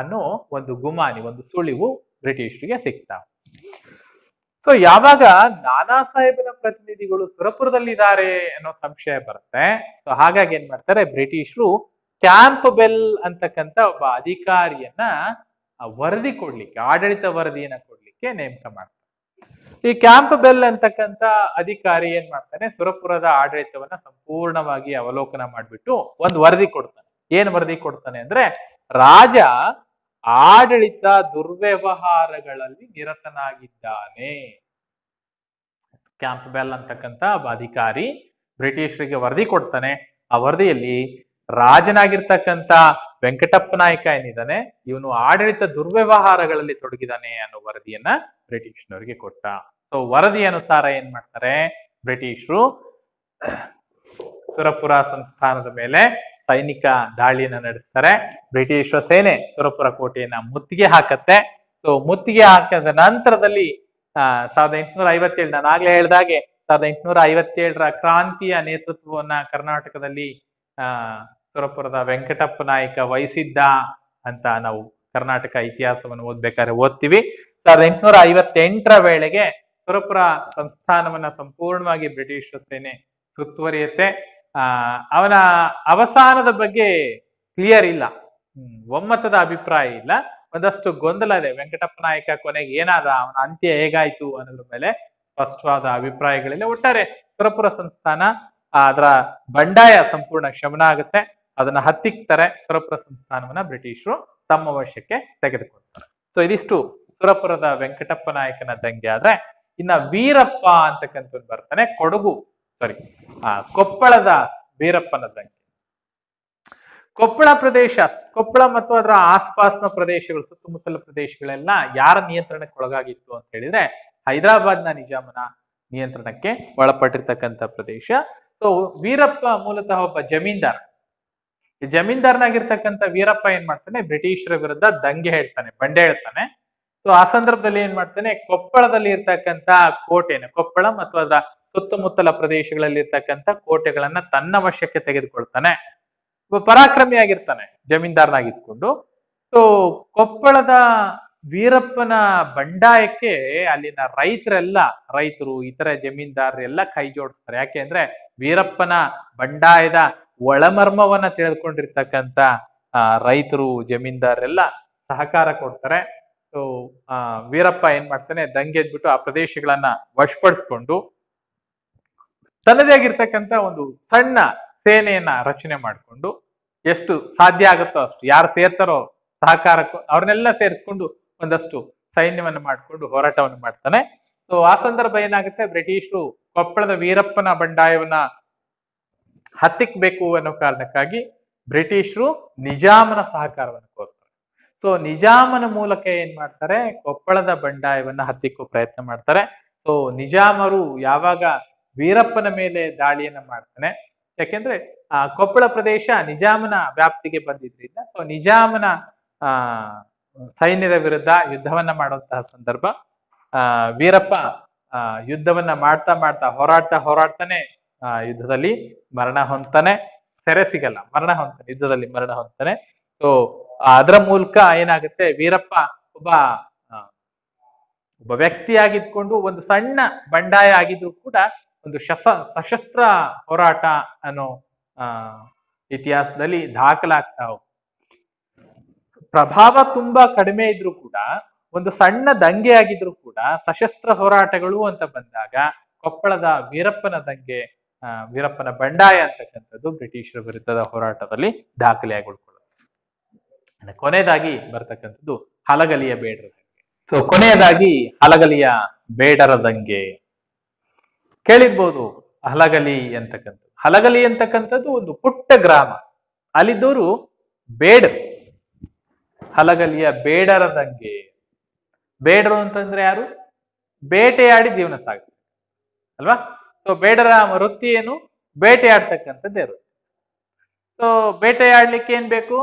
[SPEAKER 1] ಅನ್ನೋ ಒಂದು ಗುಮಾನಿ, ಒಂದು ಸುಳಿವು ಬ್ರಿಟಿಷರಿಗೆ ಸಿಗ್ತಾವೆ. ಸೊ ಯಾವಾಗ ನಾನಾ ಸಾಹೇಬನ ಪ್ರತಿನಿಧಿಗಳು ಸುರಪುರದಲ್ಲಿದ್ದಾರೆ ಅನ್ನೋ ಸಂಶಯ ಬರುತ್ತೆ, ಸೊ ಹಾಗಾಗಿ ಏನ್ ಮಾಡ್ತಾರೆ ಬ್ರಿಟಿಷರು, ಕ್ಯಾಂಪ್ ಬೆಲ್ ಅಂತಕ್ಕಂಥ ಒಬ್ಬ ಅಧಿಕಾರಿಯನ್ನ ವರದಿ ಕೊಡ್ಲಿಕ್ಕೆ, ಆಡಳಿತ ವರದಿಯನ್ನ ಕೊಡ್ಲಿಕ್ಕೆ ನೇಮಕ ಮಾಡ್ತಾರೆ. ಈ ಕ್ಯಾಂಪ್ ಬೆಲ್ ಅಂತಕ್ಕಂಥ ಅಧಿಕಾರಿ ಏನ್ ಮಾಡ್ತಾನೆ, ಸುರಪುರದ ಆಡಳಿತವನ್ನ ಸಂಪೂರ್ಣವಾಗಿ ಅವಲೋಕನ ಮಾಡ್ಬಿಟ್ಟು ಒಂದು ವರದಿ ಕೊಡ್ತಾನೆ. ಏನ್ ವರದಿ ಕೊಡ್ತಾನೆ ಅಂದ್ರೆ, ರಾಜ ಆಡಳಿತ ದುರ್ವ್ಯವಹಾರಗಳಲ್ಲಿ ನಿರತನಾಗಿದ್ದಾನೆ. ಕ್ಯಾಂಪ್ ಬೆಲ್ ಅಂತಕ್ಕಂಥ ಒಬ್ಬ ಅಧಿಕಾರಿ ಬ್ರಿಟಿಷರಿಗೆ ವರದಿ ಕೊಡ್ತಾನೆ. ಆ ವರದಿಯಲ್ಲಿ ರಾಜನಾಗಿರ್ತಕ್ಕಂಥ ವೆಂಕಟಪ್ಪ ನಾಯಕ ಏನಿದ್ದಾನೆ, ಇವನು ಆಡಳಿತ ದುರ್ವ್ಯವಹಾರಗಳಲ್ಲಿ ತೊಡಗಿದ್ದಾನೆ ಅನ್ನೋ ವರದಿಯನ್ನ ಬ್ರಿಟಿಷ್ನವರಿಗೆ ಕೊಟ್ಟ. ಸೊ ವರದಿ ಅನುಸಾರ ಏನ್ ಮಾಡ್ತಾರೆ ಬ್ರಿಟಿಷರು, ಸುರಪುರ ಸಂಸ್ಥಾನದ ಮೇಲೆ ಸೈನಿಕ ದಾಳಿಯನ್ನ ನಡೆಸ್ತಾರೆ. ಬ್ರಿಟಿಷ್ ಸೇನೆ ಸುರಪುರ ಕೋಟೆಯನ್ನ ಮುತ್ತಿಗೆ ಹಾಕತ್ತೆ. ಸೊ ಮುತ್ತಿಗೆ ಹಾಕಿದ ನಂತರದಲ್ಲಿ 1857, ನಾನು ಆಗ್ಲೇ ಹೇಳ್ದಾಗೆ 1857ರ ಕ್ರಾಂತಿಯ ನೇತೃತ್ವವನ್ನ ಕರ್ನಾಟಕದಲ್ಲಿ ಸುರಪುರದ ವೆಂಕಟಪ್ಪ ನಾಯಕ ವಹಿಸಿದ್ದ ಅಂತ ನಾವು ಕರ್ನಾಟಕ ಇತಿಹಾಸವನ್ನು ಓದ್ಬೇಕಾದ್ರೆ ಓದ್ತೀವಿ. 1858ರ ವೇಳೆಗೆ ಸುರಪುರ ಸಂಸ್ಥಾನವನ್ನ ಸಂಪೂರ್ಣವಾಗಿ ಬ್ರಿಟಿಷ್ ಸೇನೆ ಸುತ್ತುವರಿಯುತ್ತೆ. ಅವನ ಅವಸಾನದ ಬಗ್ಗೆ ಕ್ಲಿಯರ್ ಇಲ್ಲ, ಒಮ್ಮತದ ಅಭಿಪ್ರಾಯ ಇಲ್ಲ, ಒಂದಷ್ಟು ಗೊಂದಲ ಇದೆ. ವೆಂಕಟಪ್ಪ ನಾಯಕ ಕೊನೆಗೆ ಏನಾದ, ಅವನ ಅಂತ್ಯ ಹೇಗಾಯ್ತು ಅನ್ನೋದ್ರ ಮೇಲೆ ಸ್ಪಷ್ಟವಾದ ಅಭಿಪ್ರಾಯಗಳಿಲ್ಲ. ಒಟ್ಟಾರೆ ಸುರಪುರ ಸಂಸ್ಥಾನ ಅದರ ಬಂಡಾಯ ಸಂಪೂರ್ಣ ಶಮನ ಆಗುತ್ತೆ. ಅದನ್ನ ಹತ್ತಿಕ್ತಾರೆ. ಸುರಪುರ ಸಂಸ್ಥಾನವನ್ನ ಬ್ರಿಟಿಷರು ತಮ್ಮ ವಶಕ್ಕೆ ತೆಗೆದುಕೊಳ್ತಾರೆ. ಸೊ ಇದಿಷ್ಟು ಸುರಪುರದ ವೆಂಕಟಪ್ಪ ನಾಯಕನ ದಂಗೆ. ಆದ್ರೆ ಇನ್ನ ವೀರಪ್ಪ ಅಂತಕ್ಕಂಥ ಬರ್ತಾನೆ, ಕೊಪ್ಪಳದ ವೀರಪ್ಪನ ದಂಗೆ. ಕೊಪ್ಪಳ ಪ್ರದೇಶ, ಕೊಪ್ಪಳ ಮತ್ತು ಅದರ ಆಸ್ಪಾಸ್ನ ಪ್ರದೇಶಗಳು, ಸುತ್ತಮುತ್ತಲ ಪ್ರದೇಶಗಳೆಲ್ಲ ಯಾರ ನಿಯಂತ್ರಣಕ್ಕೆ ಒಳಗಾಗಿತ್ತು ಅಂತ ಹೇಳಿದ್ರೆ, ಹೈದರಾಬಾದ್ನ ನಿಜಾಮನ ನಿಯಂತ್ರಣಕ್ಕೆ ಒಳಪಟ್ಟಿರ್ತಕ್ಕಂಥ ಪ್ರದೇಶ. ಸೊ ವೀರಪ್ಪ ಮೂಲತಃ ಒಬ್ಬ ಜಮೀನ್ದಾರ್. ಜಮೀನ್ದಾರ್ನಾಗಿರ್ತಕ್ಕಂಥ ವೀರಪ್ಪ ಏನ್ ಮಾಡ್ತಾನೆ, ಬ್ರಿಟಿಷರ ವಿರುದ್ಧ ದಂಗೆ ಹೇಳ್ತಾನೆ, ಬಂಡೆ ಹೇಳ್ತಾನೆ. ಸೊ ಆ ಸಂದರ್ಭದಲ್ಲಿ ಏನ್ ಮಾಡ್ತಾನೆ, ಕೊಪ್ಪಳದಲ್ಲಿ ಇರ್ತಕ್ಕಂಥ ಕೋಟೆನ, ಕೊಪ್ಪಳ ಮತ್ತು ಅದರ ಸುತ್ತಮುತ್ತಲ ಪ್ರದೇಶಗಳಲ್ಲಿ ಇರ್ತಕ್ಕಂಥ ಕೋಟೆಗಳನ್ನ ತನ್ನ ವಶಕ್ಕೆ ತೆಗೆದುಕೊಳ್ತಾನೆ. ಪರಾಕ್ರಮಿಯಾಗಿರ್ತಾನೆ ಜಮೀನ್ದಾರ್ನಾಗಿದ್ಕೊಂಡು. ಸೊ ಕೊಪ್ಪಳದ ವೀರಪ್ಪನ ಬಂಡಾಯಕ್ಕೆ ಅಲ್ಲಿನ ರೈತರು, ಇತರ ಜಮೀನ್ದಾರರೆಲ್ಲ ಕೈ ಜೋಡಿಸ್ತಾರೆ. ಯಾಕೆ ಅಂದ್ರೆ ವೀರಪ್ಪನ ಬಂಡಾಯದ ಒಳಮರ್ಮವನ್ನ ತಿಳಿದುಕೊಂಡಿರ್ತಕ್ಕಂಥ ರೈತರು, ಜಮೀನ್ದಾರರೆಲ್ಲ ಸಹಕಾರ ಕೊಡ್ತಾರೆ. ಸೊ ವೀರಪ್ಪ ಏನ್ ಮಾಡ್ತಾನೆ, ದಂಗೆ ಎದ್ಬಿಟ್ಟು ಆ ಪ್ರದೇಶಗಳನ್ನ ವಶಪಡಿಸ್ಕೊಂಡು ತನ್ನದೇ ಆಗಿರ್ತಕ್ಕಂಥ ಒಂದು ಸಣ್ಣ ಸೇನೆಯನ್ನ ರಚನೆ ಮಾಡಿಕೊಂಡು, ಎಷ್ಟು ಸಾಧ್ಯ ಆಗುತ್ತೋ ಅಷ್ಟು, ಯಾರು ಸೇರ್ತಾರೋ ಸಹಕಾರಕ್ಕೂ ಅವ್ರನ್ನೆಲ್ಲ ಸೇರಿಸ್ಕೊಂಡು ಒಂದಷ್ಟು ಸೈನ್ಯವನ್ನು ಮಾಡಿಕೊಂಡು ಹೋರಾಟವನ್ನು ಮಾಡ್ತಾನೆ. ಸೊ ಆ ಸಂದರ್ಭ ಏನಾಗುತ್ತೆ, ಬ್ರಿಟಿಷರು ಕೊಪ್ಪಳದ ವೀರಪ್ಪನ ಬಂಡಾಯವನ್ನ ಹತ್ತಿಕ್ಬೇಕು ಅನ್ನೋ ಕಾರಣಕ್ಕಾಗಿ ಬ್ರಿಟಿಷರು ನಿಜಾಮನ ಸಹಕಾರವನ್ನು ಕೋರ್ತಾರೆ. ಸೊ ನಿಜಾಮನ ಮೂಲಕ ಏನ್ ಮಾಡ್ತಾರೆ, ಕೊಪ್ಪಳದ ಬಂಡಾಯವನ್ನ ಹತ್ತಿಕ್ಕೋ ಪ್ರಯತ್ನ ಮಾಡ್ತಾರೆ. ಸೊ ನಿಜಾಮರು ಯಾವಾಗ ವೀರಪ್ಪನ ಮೇಲೆ ದಾಳಿಯನ್ನ ಮಾಡ್ತಾನೆ, ಯಾಕೆಂದ್ರೆ ಕೊಪ್ಪಳ ಪ್ರದೇಶ ನಿಜಾಮನ ವ್ಯಾಪ್ತಿಗೆ ಬಂದಿದ್ರಿಂದ, ಸೊ ನಿಜಾಮನ ಸೈನ್ಯದ ವಿರುದ್ಧ ಯುದ್ಧವನ್ನ ಮಾಡುವಂತಹ ಸಂದರ್ಭ, ವೀರಪ್ಪ ಯುದ್ಧವನ್ನ ಮಾಡ್ತಾ ಹೋರಾಡ್ತಾನೆ ಯುದ್ಧದಲ್ಲಿ ಮರಣ ಹೊಂತಾನೆ, ಸೆರೆ ಸಿಗಲ್ಲ, ಮರಣ ಹೊಂತಾನೆ, ಯುದ್ಧದಲ್ಲಿ ಮರಣ ಹೊಂತಾನೆ. ಸೊ ಅದರ ಮೂಲಕ ಏನಾಗುತ್ತೆ, ವೀರಪ್ಪ ಒಬ್ಬ ಆ, ಒಬ್ಬ ವ್ಯಕ್ತಿಯಾಗಿದ್ಕೊಂಡು ಒಂದು ಸಣ್ಣ ಬಂಡಾಯ ಆಗಿದ್ರು ಕೂಡ ಒಂದು ಸಶಸ್ತ್ರ ಹೋರಾಟ ಅನ್ನೋ ಆ ಇತಿಹಾಸದಲ್ಲಿ ದಾಖಲಾಗ್ತಾ ಹೋಗುತ್ತೆ. ಪ್ರಭಾವ ತುಂಬಾ ಕಡಿಮೆ ಇದ್ರೂ ಕೂಡ, ಒಂದು ಸಣ್ಣ ದಂಗೆ ಆಗಿದ್ರು ಕೂಡ ಸಶಸ್ತ್ರ ಹೋರಾಟಗಳು ಅಂತ ಬಂದಾಗ ಕೊಪ್ಪಳದ ವೀರಪ್ಪನ ದಂಗೆ, ವೀರಪ್ಪನ ಬಂಡಾಯ ಅಂತಕ್ಕಂಥದ್ದು ಬ್ರಿಟಿಷರ ವಿರುದ್ಧದ ಹೋರಾಟದಲ್ಲಿ ದಾಖಲೆಯಾಗಿ ಉಳ್ಕೊಳ್ಳುತ್ತೆ. ಕೊನೆಯದಾಗಿ ಬರ್ತಕ್ಕಂಥದ್ದು ಹಲಗಲಿಯ ಬೇಡರ ದಂಗೆ. ಸೊ ಕೊನೆಯದಾಗಿ ಹಲಗಲಿಯ ಬೇಡರ ದಂಗೆ ಕೇಳಿರ್ಬೋದು. ಹಲಗಲಿ ಅಂತಕ್ಕಂಥದ್ದು, ಹಲಗಲಿ ಅಂತಕ್ಕಂಥದ್ದು ಒಂದು ಪುಟ್ಟ ಗ್ರಾಮ, ಅಲ್ಲಿದ್ದವರು ಬೇಡರು. ಹಲಗಲಿಯ ಬೇಡರ ದಂಗೆ. ಬೇಡರು ಅಂತಂದ್ರೆ ಯಾರು? ಬೇಟೆಯಾಡಿ ಜೀವನ ಸಾಗುತ್ತೆ ಅಲ್ವಾ? ಸೊ ಬೇಡರ ವೃತ್ತಿ ಏನು? ಬೇಟೆಯಾಡ್ತಕ್ಕಂಥದ್ದೇ ಇರುತ್ತೆ. ಸೊ ಬೇಟೆಯಾಡ್ಲಿಕ್ಕೆ ಏನ್ ಬೇಕು?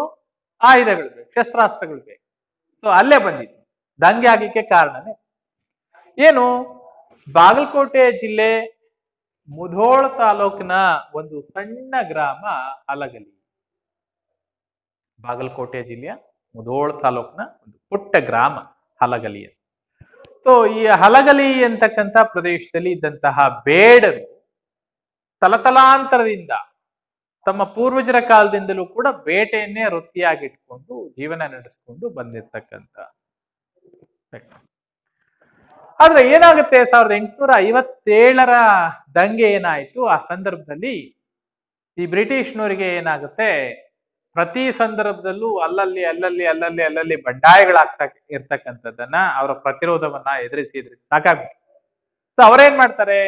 [SPEAKER 1] ಆಯುಧಗಳು ಬೇಕು, ಶಸ್ತ್ರಾಸ್ತ್ರಗಳು ಬೇಕು. ಸೊ ಅಲ್ಲೇ ಬಂದಿತ್ತು, ದಂಗೆ ಆಗಿಕ್ಕೆ ಕಾರಣನೇ ಏನು? ಬಾಗಲಕೋಟೆ ಜಿಲ್ಲೆ ಮುಧೋಳ ತಾಲೂಕಿನ ಒಂದು ಸಣ್ಣ ಗ್ರಾಮ ಹಲಗಲಿ. ಬಾಗಲಕೋಟೆ ಜಿಲ್ಲೆಯ ಮುಧೋಳ ತಾಲೂಕಿನ ಒಂದು ಪುಟ್ಟ ಗ್ರಾಮ ಹಲಗಲಿ. ಸೊ ಈ ಹಲಗಲಿ ಅಂತಕ್ಕಂಥ ಪ್ರದೇಶದಲ್ಲಿ ಇದ್ದಂತಹ ಬೇಡರು ತಲತಲಾಂತರದಿಂದ, ತಮ್ಮ ಪೂರ್ವಜರ ಕಾಲದಿಂದಲೂ ಕೂಡ ಬೇಟೆಯನ್ನೇ ವೃತ್ತಿಯಾಗಿಟ್ಕೊಂಡು ಜೀವನ ನಡೆಸಿಕೊಂಡು ಬಂದಿರ್ತಕ್ಕಂಥ. ಆದ್ರೆ ಏನಾಗುತ್ತೆ, 1857ರ ದಂಗೆ ಏನಾಯ್ತು, ಆ ಸಂದರ್ಭದಲ್ಲಿ ಈ ಬ್ರಿಟಿಷ್ನವರಿಗೆ ಏನಾಗುತ್ತೆ, ಪ್ರತಿ ಸಂದರ್ಭದಲ್ಲೂ ಅಲ್ಲಲ್ಲಿ ಬಂಡಾಯಗಳಾಗ್ತಾ ಇರ್ತಕ್ಕಂಥದ್ದನ್ನ, ಅವರ ಪ್ರತಿರೋಧವನ್ನ ಎದುರಿಸಿ ಸಾಕಾಗ್ಬೇಕು. ಸೊ ಅವರೇನ್ ಮಾಡ್ತಾರೆ,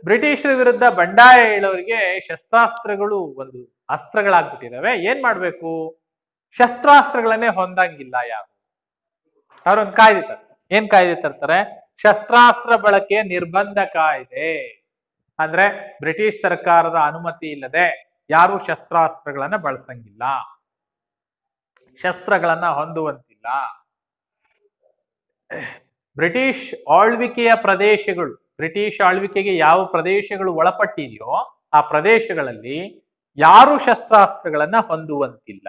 [SPEAKER 1] ಬ್ರಿಟಿಷರ ವಿರುದ್ಧ ಬಂಡಾಯ ಹೇಳೋರಿಗೆ ಶಸ್ತ್ರಾಸ್ತ್ರಗಳು ಒಂದು ಅಸ್ತ್ರಗಳಾಗ್ಬಿಟ್ಟಿದಾವೆ, ಏನ್ ಮಾಡ್ಬೇಕು? ಶಸ್ತ್ರಾಸ್ತ್ರಗಳನ್ನೇ ಹೊಂದಂಗಿಲ್ಲ ಯಾರು. ಅವ್ರೊಂದು ಕಾಯ್ದೆ ತರ್ತಾರೆ. ಏನ್ ಕಾಯ್ದೆ ತರ್ತಾರೆ? ಶಸ್ತ್ರಾಸ್ತ್ರ ಬಳಕೆ ನಿರ್ಬಂಧ ಕಾಯ್ದೆ. ಅಂದ್ರೆ ಬ್ರಿಟಿಷ್ ಸರ್ಕಾರದ ಅನುಮತಿ ಇಲ್ಲದೆ ಯಾರು ಶಸ್ತ್ರಾಸ್ತ್ರಗಳನ್ನ ಬಳಸಂಗಿಲ್ಲ, ಶಸ್ತ್ರಗಳನ್ನ ಹೊಂದುವಂತಿಲ್ಲ. ಬ್ರಿಟಿಷ್ ಆಳ್ವಿಕೆಯ ಪ್ರದೇಶಗಳು, ಬ್ರಿಟಿಷ್ ಆಳ್ವಿಕೆಗೆ ಯಾವ ಪ್ರದೇಶಗಳು ಒಳಪಟ್ಟಿದೆಯೋ ಆ ಪ್ರದೇಶಗಳಲ್ಲಿ ಯಾರು ಶಸ್ತ್ರಾಸ್ತ್ರಗಳನ್ನ ಹೊಂದುವಂತಿಲ್ಲ.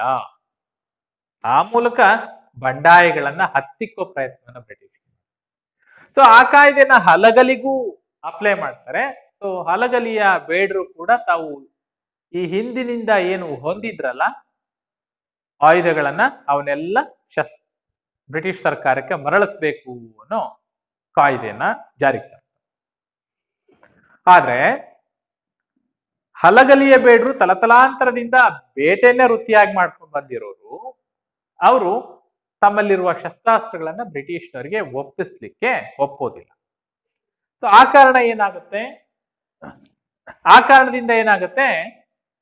[SPEAKER 1] ಆ ಮೂಲಕ ಬಂಡಾಯಗಳನ್ನ ಹತ್ತಿಕ್ಕೋ ಪ್ರಯತ್ನವನ್ನ ಬ್ರಿಟಿಷ್. ಸೊ ಆ ಕಾಯ್ದೆನ ಹಲಗಲಿಗೂ ಅಪ್ಲೈ ಮಾಡ್ತಾರೆ. ಸೊ ಹಲಗಲಿಯ ಬೇಡರು ಕೂಡ ತಾವು ಈ ಹಿಂದಿನಿಂದ ಏನು ಹೊಂದಿದ್ರಲ್ಲ ಆಯುಧಗಳನ್ನ, ಅವನ್ನೆಲ್ಲ ಬ್ರಿಟಿಷ್ ಸರ್ಕಾರಕ್ಕೆ ಮರಳಿಸ್ಬೇಕು ಅನ್ನೋ ಕಾಯ್ದೆಯನ್ನ ಜಾರಿಗೆ ತರ್ತಾರೆ. ಆದ್ರೆ ಹಲಗಲಿಯ ಬೇಡರು ತಲತಲಾಂತರದಿಂದ ಬೇಟೆಯನ್ನೇ ವೃತ್ತಿಯಾಗಿ ಮಾಡ್ಕೊಂಡು ಬಂದಿರೋರು, ಅವರು ತಮ್ಮಲ್ಲಿರುವ ಶಸ್ತ್ರಾಸ್ತ್ರಗಳನ್ನ ಬ್ರಿಟಿಷ್ನವರಿಗೆ ಒಪ್ಪಿಸ್ಲಿಕ್ಕೆ ಒಪ್ಪೋದಿಲ್ಲ. ಸೊ ಆ ಕಾರಣದಿಂದ ಏನಾಗುತ್ತೆ,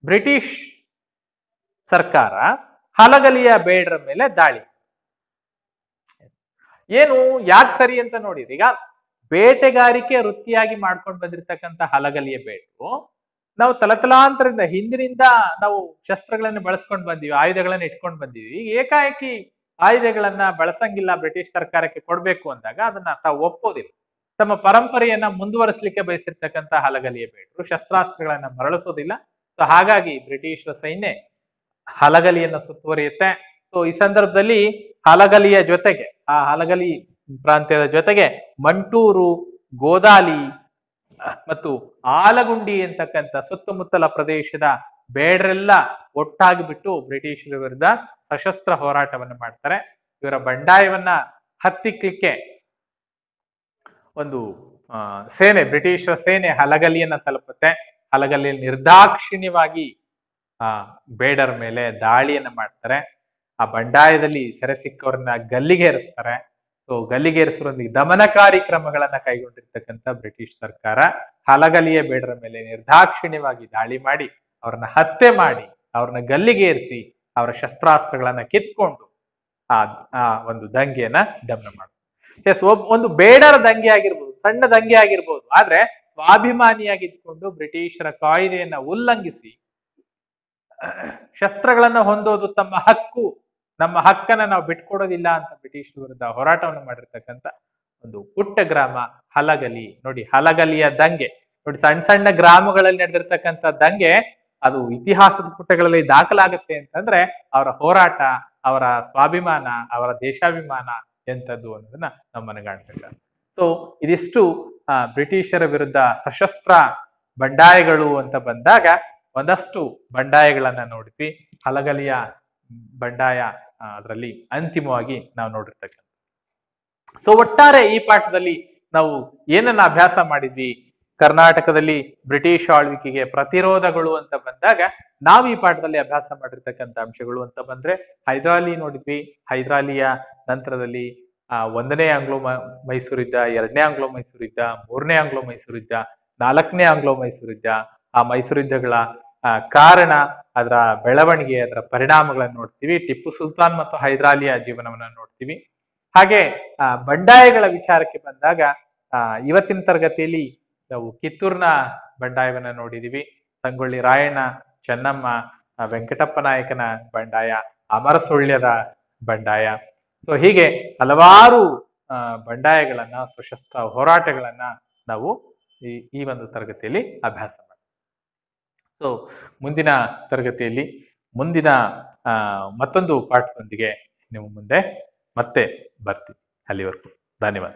[SPEAKER 1] ಬ್ರಿಟಿಷ್ ಸರ್ಕಾರ ಹಲಗಲಿಯ ಬೇಡರ ಮೇಲೆ ದಾಳಿ. ಏನು ಯಾಕೆ ಸರಿ ಅಂತ ನೋಡಿದ್ರಿ, ಈಗ ಬೇಟೆಗಾರಿಕೆ ವೃತ್ತಿಯಾಗಿ ಮಾಡ್ಕೊಂಡು ಬಂದಿರತಕ್ಕಂತ ಹಲಗಲಿಯ ಬೇಡರು, ನಾವು ತಲತಲಾಂತರದಿಂದ ಹಿಂದಿನಿಂದ ನಾವು ಶಸ್ತ್ರಗಳನ್ನು ಬಳಸ್ಕೊಂಡು ಬಂದೀವಿ, ಆಯುಧಗಳನ್ನ ಇಟ್ಕೊಂಡು ಬಂದೀವಿ. ಏಕಾಏಕಿ ಆಯುಧಗಳನ್ನ ಬಳಸಂಗಿಲ್ಲ, ಬ್ರಿಟಿಷ್ ಸರ್ಕಾರಕ್ಕೆ ಕೊಡ್ಬೇಕು ಅಂದಾಗ ಅದನ್ನ ತಾವು ಒಪ್ಪೋದಿಲ್ಲ. ತಮ್ಮ ಪರಂಪರೆಯನ್ನ ಮುಂದುವರಿಸಲಿಕ್ಕೆ ಬಯಸಿರ್ತಕ್ಕಂಥ ಹಲಗಲಿಯ ಬೇಡರು ಶಸ್ತ್ರಾಸ್ತ್ರಗಳನ್ನ ಮರಳಿಸೋದಿಲ್ಲ. ಸೊ ಹಾಗಾಗಿ ಬ್ರಿಟಿಷರ ಸೈನ್ಯ ಹಲಗಲಿಯನ್ನ ಸುತ್ತುವರಿಯುತ್ತೆ. ಸೊ ಈ ಸಂದರ್ಭದಲ್ಲಿ ಹಲಗಲಿಯ ಜೊತೆಗೆ, ಆ ಹಲಗಲಿ ಪ್ರಾಂತ್ಯದ ಜೊತೆಗೆ ಮಂಟೂರು, ಗೋದಾಲಿ ಮತ್ತು ಆಲಗುಂಡಿ ಅಂತಕ್ಕಂಥ ಸುತ್ತಮುತ್ತಲ ಪ್ರದೇಶದ ಬೇಡರೆಲ್ಲ ಒಟ್ಟಾಗಿ ಬಿಟ್ಟು ಬ್ರಿಟಿಷರ ವಿರುದ್ಧ ಸಶಸ್ತ್ರ ಹೋರಾಟವನ್ನು ಮಾಡ್ತಾರೆ. ಇವರ ಬಂಡಾಯವನ್ನ ಹತ್ತಿಕ್ಲಿಕ್ಕೆ ಒಂದು ಸೇನೆ, ಬ್ರಿಟಿಷರ ಸೇನೆ ಹಲಗಲಿಯನ್ನ ತಲುಪುತ್ತೆ. ಹಲಗಲಿಯಲ್ಲಿ ನಿರ್ದಾಕ್ಷಿಣ್ಯವಾಗಿ ಬೇಡರ ಮೇಲೆ ದಾಳಿಯನ್ನ ಮಾಡ್ತಾರೆ. ಆ ಬಂಡಾಯದಲ್ಲಿ ಸೆರೆ ಸಿಕ್ಕವರನ್ನ ಗಲ್ಲಿಗೇರಿಸ್ತಾರೆ. ಸೊ ಗಲ್ಲಿಗೇರಿಸುವೊಂದಿಗೆ ದಮನಕಾರಿ ಕ್ರಮಗಳನ್ನ ಕೈಗೊಂಡಿರ್ತಕ್ಕಂಥ ಬ್ರಿಟಿಷ್ ಸರ್ಕಾರ ಹಲಗಲಿಯ ಬೇಡರ ಮೇಲೆ ನಿರ್ದಾಕ್ಷಿಣ್ಯವಾಗಿ ದಾಳಿ ಮಾಡಿ ಅವ್ರನ್ನ ಹತ್ಯೆ ಮಾಡಿ, ಅವ್ರನ್ನ ಗಲ್ಲಿಗೇರಿಸಿ, ಅವರ ಶಸ್ತ್ರಾಸ್ತ್ರಗಳನ್ನ ಕಿತ್ಕೊಂಡು ಆ ಒಂದು ದಂಗೆಯನ್ನ ದಮನ ಮಾಡ್ತಾರೆ. ಎಸ್, ಒಂದು ಬೇಡರ ದಂಗೆ ಆಗಿರ್ಬೋದು, ಸಣ್ಣ ದಂಗೆ ಆಗಿರ್ಬೋದು, ಆದ್ರೆ ಸ್ವಾಭಿಮಾನಿಯಾಗಿದ್ಕೊಂಡು ಬ್ರಿಟಿಷರ ಕಾಯ್ದೆಯನ್ನ ಉಲ್ಲಂಘಿಸಿ ಶಸ್ತ್ರಗಳನ್ನ ಹೊಂದೋದು ತಮ್ಮ ಹಕ್ಕು, ನಮ್ಮ ಹಕ್ಕನ್ನ ನಾವು ಬಿಟ್ಕೊಡೋದಿಲ್ಲ ಅಂತ ಬ್ರಿಟಿಷ್ ವಿರುದ್ಧ ಹೋರಾಟವನ್ನು ಮಾಡಿರ್ತಕ್ಕಂಥ ಒಂದು ಪುಟ್ಟ ಗ್ರಾಮ ಹಲಗಲಿ. ನೋಡಿ, ಹಲಗಲಿಯ ದಂಗೆ ನೋಡಿ, ಸಣ್ಣ ಸಣ್ಣ ಗ್ರಾಮಗಳಲ್ಲಿ ನಡೆದಿರ್ತಕ್ಕಂಥ ದಂಗೆ ಅದು ಇತಿಹಾಸದ ಪುಟಗಳಲ್ಲಿ ದಾಖಲಾಗುತ್ತೆ ಅಂತಂದ್ರೆ ಅವರ ಹೋರಾಟ, ಅವರ ಸ್ವಾಭಿಮಾನ, ಅವರ ದೇಶಾಭಿಮಾನ ಎಂಥದ್ದು ಅನ್ನೋದನ್ನ ನಾವು ಮನಗಾಣ್ಬೇಕಾಗುತ್ತೆ. ಸೊ ಇದಿಷ್ಟು ಬ್ರಿಟಿಷರ ವಿರುದ್ಧ ಸಶಸ್ತ್ರ ಬಂಡಾಯಗಳು ಅಂತ ಬಂದಾಗ ಒಂದಷ್ಟು ಬಂಡಾಯಗಳನ್ನ ನೋಡಿದ್ವಿ. ಹಲಗಲಿಯ ಬಂಡಾಯ ಅದರಲ್ಲಿ ಅಂತಿಮವಾಗಿ ನಾವು ನೋಡಿರ್ತಕ್ಕಂಥ. ಸೊ ಒಟ್ಟಾರೆ ಈ ಪಾಠದಲ್ಲಿ ನಾವು ಏನನ್ನ ಅಭ್ಯಾಸ ಮಾಡಿದ್ವಿ? ಕರ್ನಾಟಕದಲ್ಲಿ ಬ್ರಿಟಿಷ್ ಆಳ್ವಿಕೆಗೆ ಪ್ರತಿರೋಧಗಳು ಅಂತ ಬಂದಾಗ ನಾವು ಈ ಪಾಠದಲ್ಲಿ ಅಭ್ಯಾಸ ಮಾಡಿರ್ತಕ್ಕಂಥ ಅಂಶಗಳು ಅಂತ ಬಂದ್ರೆ ಹೈದರಾಲಿ ನೋಡಿದ್ವಿ. ಹೈದರಾಲಿಯ ನಂತರದಲ್ಲಿ ಒಂದನೇ ಆಂಗ್ಲೋ ಮೈಸೂರು ಯುದ್ಧ, ಎರಡನೇ ಆಂಗ್ಲೋ ಮೈಸೂರು ಯುದ್ಧ, ಮೂರನೇ ಆಂಗ್ಲೋ ಮೈಸೂರು ಯುದ್ಧ, ನಾಲ್ಕನೇ ಆಂಗ್ಲೋ ಮೈಸೂರು ಯುದ್ಧ, ಆ ಮೈಸೂರು ಯುದ್ಧಗಳ ಕಾರಣ, ಅದರ ಬೆಳವಣಿಗೆ, ಅದರ ಪರಿಣಾಮಗಳನ್ನು ನೋಡ್ತೀವಿ. ಟಿಪ್ಪು ಸುಲ್ತಾನ್ ಮತ್ತು ಹೈದರಾಲಿಯ ಜೀವನವನ್ನ ನೋಡ್ತೀವಿ. ಹಾಗೆ ಬಂಡಾಯಗಳ ವಿಚಾರಕ್ಕೆ ಬಂದಾಗ ಇವತ್ತಿನ ತರಗತಿಯಲ್ಲಿ ನಾವು ಕಿತ್ತೂರಿನ ಬಂಡಾಯವನ್ನ ನೋಡಿದೀವಿ. ಸಂಗೊಳ್ಳಿ ರಾಯಣ್ಣ, ಚೆನ್ನಮ್ಮ, ವೆಂಕಟಪ್ಪ ನಾಯಕನ ಬಂಡಾಯ, ಅಮರಸುಳ್ಯದ ಬಂಡಾಯ. ಸೊ ಹೀಗೆ ಹಲವಾರು ಬಂಡಾಯಗಳನ್ನ, ಸಶಸ್ತ್ರ ಹೋರಾಟಗಳನ್ನ ನಾವು ಈ ಒಂದು ತರಗತಿಯಲ್ಲಿ ಅಭ್ಯಾಸ ಮಾಡ್ತೀವಿ. ಸೊ ಮುಂದಿನ ತರಗತಿಯಲ್ಲಿ ಮುಂದಿನ ಮತ್ತೊಂದು ಪಾಠದೊಂದಿಗೆ ನಿಮ್ಮ ಮುಂದೆ ಮತ್ತೆ ಬರ್ತೀವಿ. ಅಲ್ಲಿವರೆಗೂ ಧನ್ಯವಾದ.